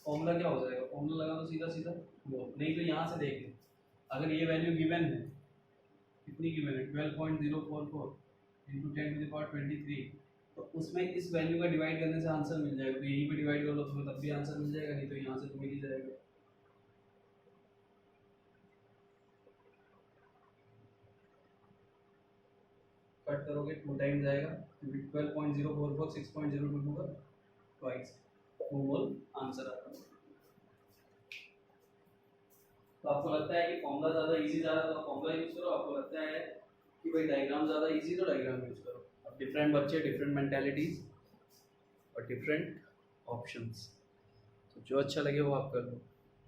फॉर्मूला क्या हो जाएगा, फॉर्मूला लगा दो सीधा सीधा मोल, नहीं तो यहाँ से देख लो, अगर ये वैल्यू गिवन है, कितनी गिवन है 12.044 इंटू 10 टू द पावर 23, तो उसमें इस वैल्यू का डिवाइड करने से आंसर मिल जाएगा। तो यहीं पे डिवाइड कर लो तुम्हें तब भी आंसर मिल जाएगा, नहीं तो यहाँ से तुम्हें मिल जाएगा। कट करोगे 2 टाइम्स जाएगा, 12.044 6.022 का ट्वाइस, 2 मोल आंसर आता है। तो आपको लगता है कि फॉर्मूला ज़्यादा इजी जा रहा है तो फॉर्मूला यूज़ करो, आपको लगता है कि भाई डायग्राम ज़्यादा इजी तो डायग्राम यूज़ करो। अब डिफरेंट बच्चे, डिफरेंट मेंटालिटीज़ और डिफरेंट ऑप्शंस, तो जो अच्छा लगे वो आप कर लो।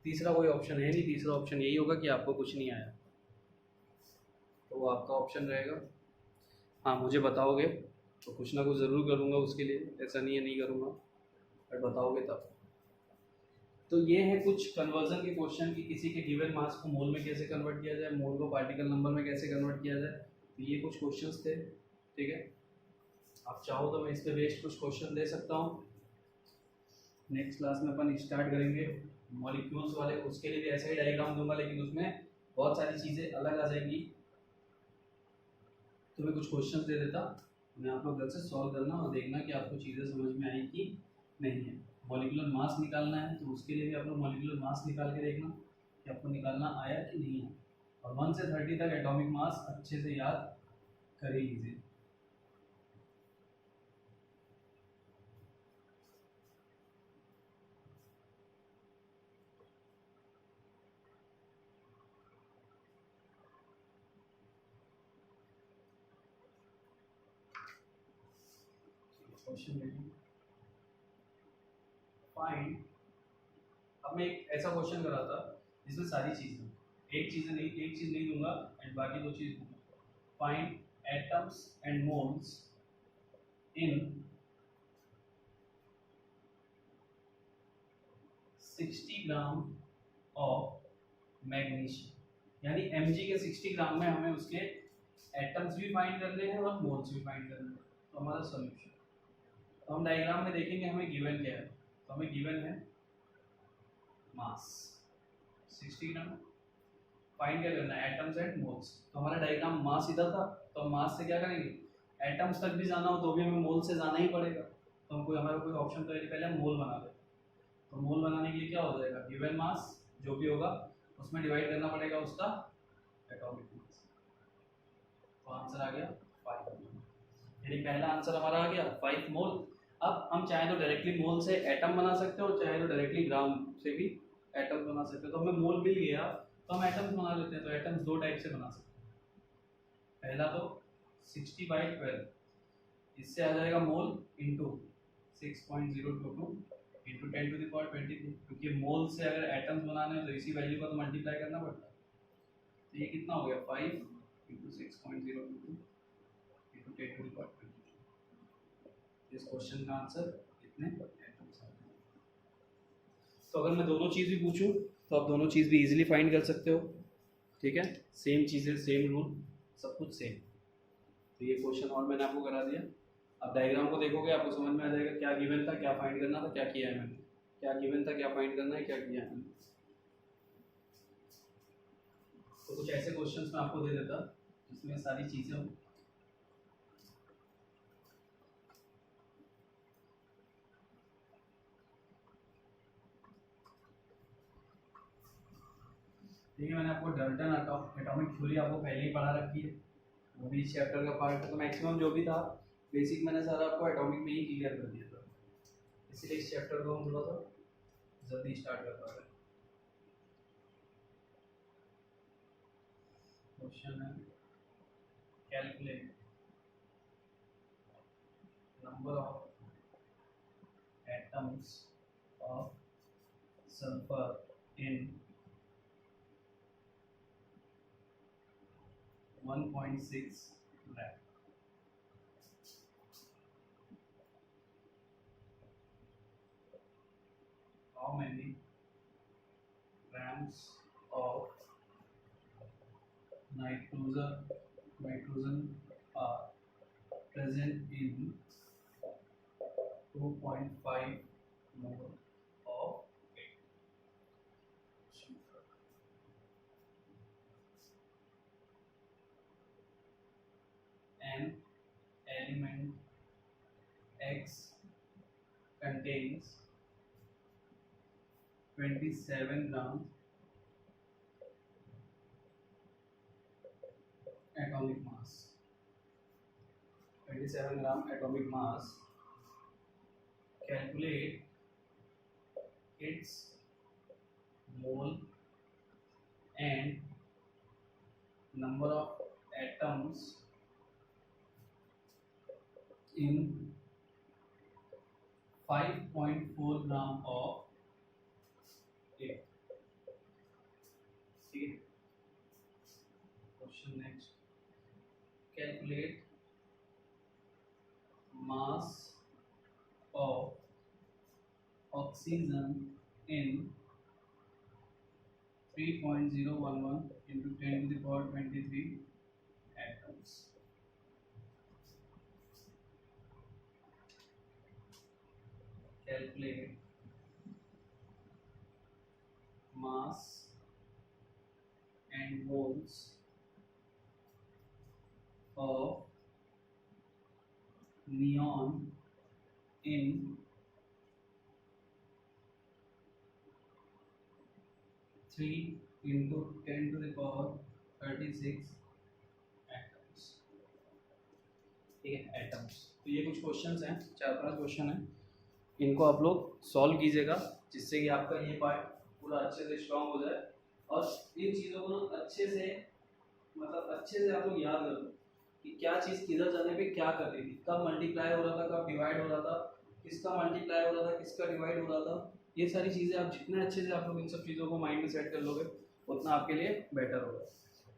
तीसरा कोई ऑप्शन है नहीं, तीसरा ऑप्शन यही होगा कि आपको कुछ नहीं आया, तो वो आपका ऑप्शन रहेगा। हाँ, मुझे बताओगे तो कुछ ना कुछ ज़रूर करूँगा उसके लिए, ऐसा नहीं है नहीं करूँगा, बट बताओगे तब। तो ये है कुछ कन्वर्जन के क्वेश्चन कि किसी के गिवन मास को मोल में कैसे कन्वर्ट किया जाए, मोल को पार्टिकल नंबर में कैसे कन्वर्ट किया जाए। तो ये कुछ क्वेश्चंस थे, ठीक है। आप चाहो तो मैं इस पे बेस्ड कुछ क्वेश्चन दे सकता हूँ। नेक्स्ट क्लास में अपन स्टार्ट करेंगे मॉलिक्यूल्स वाले, उसके लिए भी ऐसा ही डायग्राम दूंगा, लेकिन उसमें बहुत सारी चीज़ें अलग आ जाएंगी। तो मैं कुछ क्वेश्चन दे देता, मैं आप लोग घर से सॉल्व करना और देखना कि आपको चीज़ें समझ में आई कि नहीं है। मॉलिक्यूलर मास निकालना है तो उसके लिए भी आप लोग मॉलिक्यूलर मास निकाल के देखना कि आपको निकालना आया कि नहीं है। और 1 से 30 तक एटॉमिक मास अच्छे से याद कर ही लीजिए। क्वेश्चन फाइंड, अब मैं एक ऐसा क्वेश्चन कर रहा था जिसमें सारी चीज़ें, एक चीज़ नहीं दूंगा एंड बाकी दो चीज़ दूंगा। Find atoms and moles in 60 gram of magnesium, यानी mg के 60 ग्राम में हमें उसके एटम्स भी फाइंड करने हैं और मोल्स भी फाइंड करने हैं। तो हमारा सॉल्यूशन, तो हम डायग्राम में देखेंगे हमें गिवन क्या है। तो हमें गिवन है मास 60 ग्राम, फाइंड क्या करना है एटम्स एंड मोल्स। तो हमारा डायग्राम मास इधर था, तो हम मास से क्या करेंगे, एटम्स तक भी जाना हो तो भी हमें मोल से जाना ही पड़ेगा। तो हमको हमारा कोई ऑप्शन तो पहले हम मोल बना लें। तो मोल बनाने के लिए क्या हो जाएगा, गिवन मास जो भी होगा उसमें डिवाइड करना पड़ेगा उसका एटॉमिक मास। तो आंसर आ गया 5 मोल, यानी पहला आंसर हमारा आ गया 5 मोल। अब हम चाहे तो डायरेक्टली मोल से एटम बना सकते हो, चाहे तो डायरेक्टली ग्राम से भी एटम बना सकते हो। तो हमें मोल मिल गया तो हम एटम्स बना लेते हैं। तो एटम्स दो टाइप से बना सकते हैं। पहला तो 60/12, इससे आ जाएगा मोल इंटू 6.022 इंटू 10⁻23, क्योंकि मोल से अगर एटम्स बनाने हैं तो इसी वैल्यू का तो मल्टीप्लाई करना पड़ता है। तो ये कितना हो गया 5 इंटू 6.022 इंटू 10⁻23। इस क्वेश्चन का आंसर कितने एटम्स आ गए। तो अगर मैं दोनों चीज़ भी पूछूं तो आप दोनों चीज़ भी इजीली फाइंड कर सकते हो, ठीक है। सेम चीज़ें, सेम रूल, सब कुछ सेम। तो ये क्वेश्चन और मैंने आपको करा दिया। अब डायग्राम को देखोगे आपको समझ में आ जाएगा क्या गिवन था, क्या फाइंड करना था, क्या किया है मैंने, क्या गिवन था, क्या फाइंड करना है, क्या किया है मैंने। तो कुछ ऐसे क्वेश्चंस मैं आपको दे देता जिसमें सारी चीज़ें हो। देखिए मैंने आपको डाल्टन एटॉमिक थ्योरी आपको पहले ही पढ़ा रखी है, वो भी इस चैप्टर का पार्ट है। तो मैक्सिमम जो भी था बेसिक मैंने सारा आपको एटॉमिक में ही क्लियर कर दिया था, इसलिए इस चैप्टर को हम थोड़ा सा जल्दी स्टार्ट कर पा रहे हैं। क्वेश्चन है calculate number of atoms of sulphur in 1.6 gram. How many grams of nitrogen are present in 2.5 mole of sugar? An element X contains 27 grams atomic mass. 27 gram atomic mass. Calculate its mole and number of atoms in 5.4 gram of air. ठीक है। Question next. Calculate mass of oxygen in 3.011 into 10 to the power 23 atoms. Calculate mass and moles of neon in 3 into 10 to the power 36 atoms. ठीक है, एटम्स। तो ये कुछ क्वेश्चंस हैं, 4-5 क्वेश्चन हैं, इनको आप लोग सॉल्व कीजिएगा जिससे कि आपका ये पार्ट पूरा अच्छे से स्ट्रांग हो जाए। और इन चीज़ों को ना अच्छे से मतलब अच्छे से आप लोग याद कर लो कि क्या चीज़ किधर जाने पे क्या कर रही थी, कब मल्टीप्लाई हो रहा था, कब डिवाइड हो रहा था, किसका मल्टीप्लाई हो रहा था, किसका डिवाइड हो रहा था। ये सारी चीज़ें आप जितने अच्छे से आप लोग इन सब चीज़ों को माइंड में सेट कर लोगे उतना आपके लिए बेटर होगा।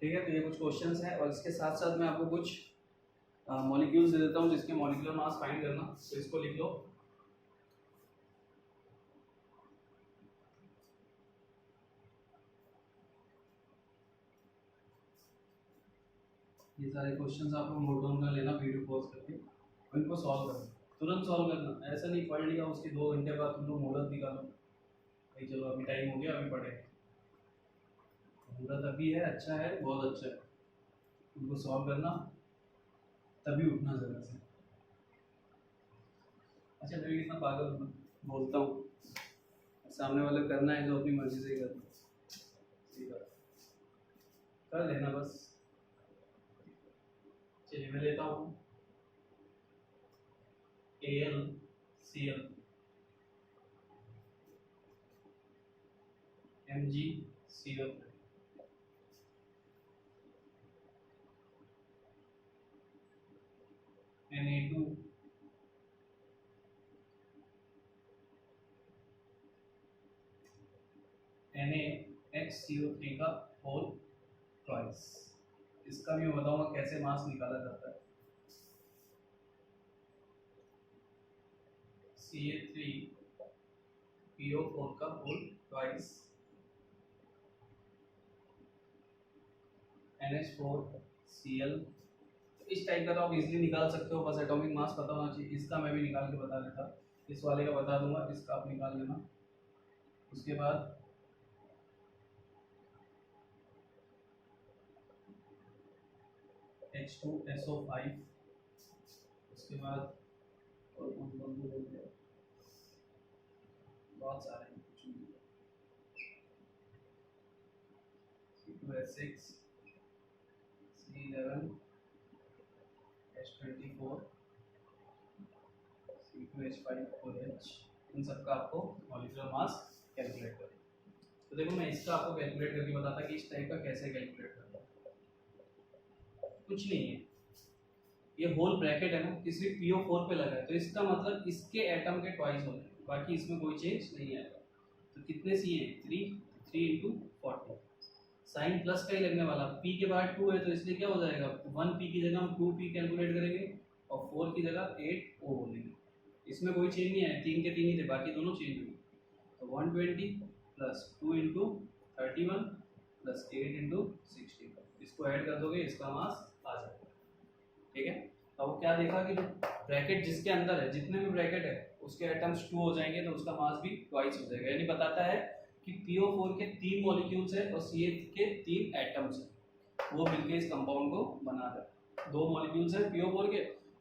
ठीक है, तो ये कुछ क्वेश्चंस हैं और इसके साथ साथ मैं आपको कुछ मॉलिक्यूल्स दे देता हूँ जिसके मॉलिक्यूलर मास फाइंड करना। तो इसको लिख लो। ये सारे क्वेश्चंस आप लोग नोट डाउन कर लेना वीडियो पॉज करके और इनको सॉल्व करना, तुरंत सॉल्व करना। ऐसा नहीं पढ़ लिया उसके 2 घंटे बाद तुम लोग मुहूर्त निकालो भाई चलो अभी टाइम हो गया अभी पढ़े। मुहूर्त अभी है, अच्छा है, बहुत अच्छा है, उनको सॉल्व करना तभी उठना जरा से। अच्छा मैं कितना पागल हूँ, बोलता हूँ, सामने वाले करना है जो अपनी मर्जी से ही करना, कर लेना बस। चलिए मैं लेता हूँ AlCl MgCl Na2 NaHCO3 का होल ट्वाइस। इसका भी मैं बताऊंगा कैसे मास निकाला जाता है। Ca3PO4 का होल ट्वाइस, NH4Cl। इस टाइप का तो आप इजीली निकाल सकते हो, बस एटॉमिक मास पता होना चाहिए। इसका मैं भी निकाल के बता देता, इस वाले का बता दूंगा, इसका आप निकाल लेना। उसके बाद H2SO5, उसके बाद और बहुत सारे हैं, C2H6 C11 H24 C2H5OH, इन सब का आपको मॉलिक्यूलर मास कैलकुलेट करना। तो देखो मैं इसका आपको कैलकुलेट करके बताता कि इस टाइप का कैसे कैलकुलेट करना। कुछ नहीं है, ये होल ब्रैकेट है ना, इसलिए PO4 पे लगा है तो इसका मतलब इसके एटम के ट्वाइस होते हैं, बाकी इसमें कोई चेंज नहीं आएगा। तो कितने सी है 3 into 40, साइन प्लस का ही लगने वाला, P के बाद 2 है तो इसलिए क्या हो जाएगा 1P की जगह हम 2P कैलकुलेट करेंगे और 4 की जगह 8O बोलेंगे। इसमें कोई चेंज नहीं है, 3 के 3 ही थे, बाकी दोनों चेंज हुए। तो 120 प्लस 2 into 31 प्लस 8 into 60, इसको ऐड कर दोगे इसका मास आ जाएगा। ठीक है, अब वो क्या देखा कि जो ब्रैकेट जिसके अंदर है, जितने भी ब्रैकेट है उसके एटम्स 2 हो जाएंगे तो उसका मास भी ट्वाइस हो जाएगा। यानी बताता है कि PO4 के 3 मॉलिक्यूल्स है और CH के 3 एटम्स है, वो मिलकर इस कंपाउंड को बना रहे हैं। 2 मॉलिक्यूल्स है PO4 के,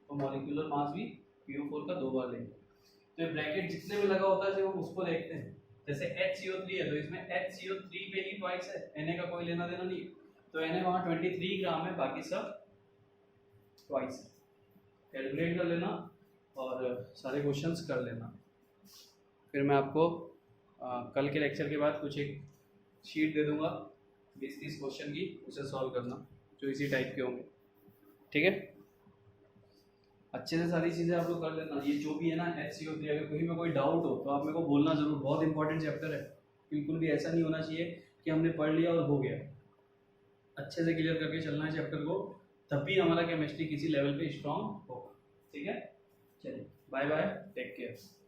तो मॉलिक्यूलर मास भी PO4 का 2 बार लेंगे। तो ये ब्रैकेट जितने में लगा होता है हम उसको देखते हैं। जैसे HCO3 है तो इसमें HCO3 पे ही ट्वाइस है, Na का कोई लेना देना नहीं, तो Na वहाँ 23 ग्राम है, बाकी सब ट्वाइस है। कैलकुलेट कर लेना और सारे क्वेश्चंस कर लेना। फिर मैं आपको कल के लेक्चर के बाद कुछ एक शीट दे दूंगा 20-30 क्वेश्चन की, उसे सॉल्व करना जो इसी टाइप के होंगे। ठीक है, अच्छे से सारी चीज़ें आप लोग कर लेना। ये जो भी है ना HCO3, अगर कहीं में कोई डाउट हो तो आप मेरे को बोलना ज़रूर, बहुत इंपॉर्टेंट चैप्टर है। बिल्कुल भी ऐसा नहीं होना चाहिए कि हमने पढ़ लिया और हो गया, अच्छे से क्लियर करके चलना है चैप्टर को, तब भी हमारा केमिस्ट्री किसी लेवल पे स्ट्रांग होगा। ठीक है, चलिए बाय बाय, टेक केयर।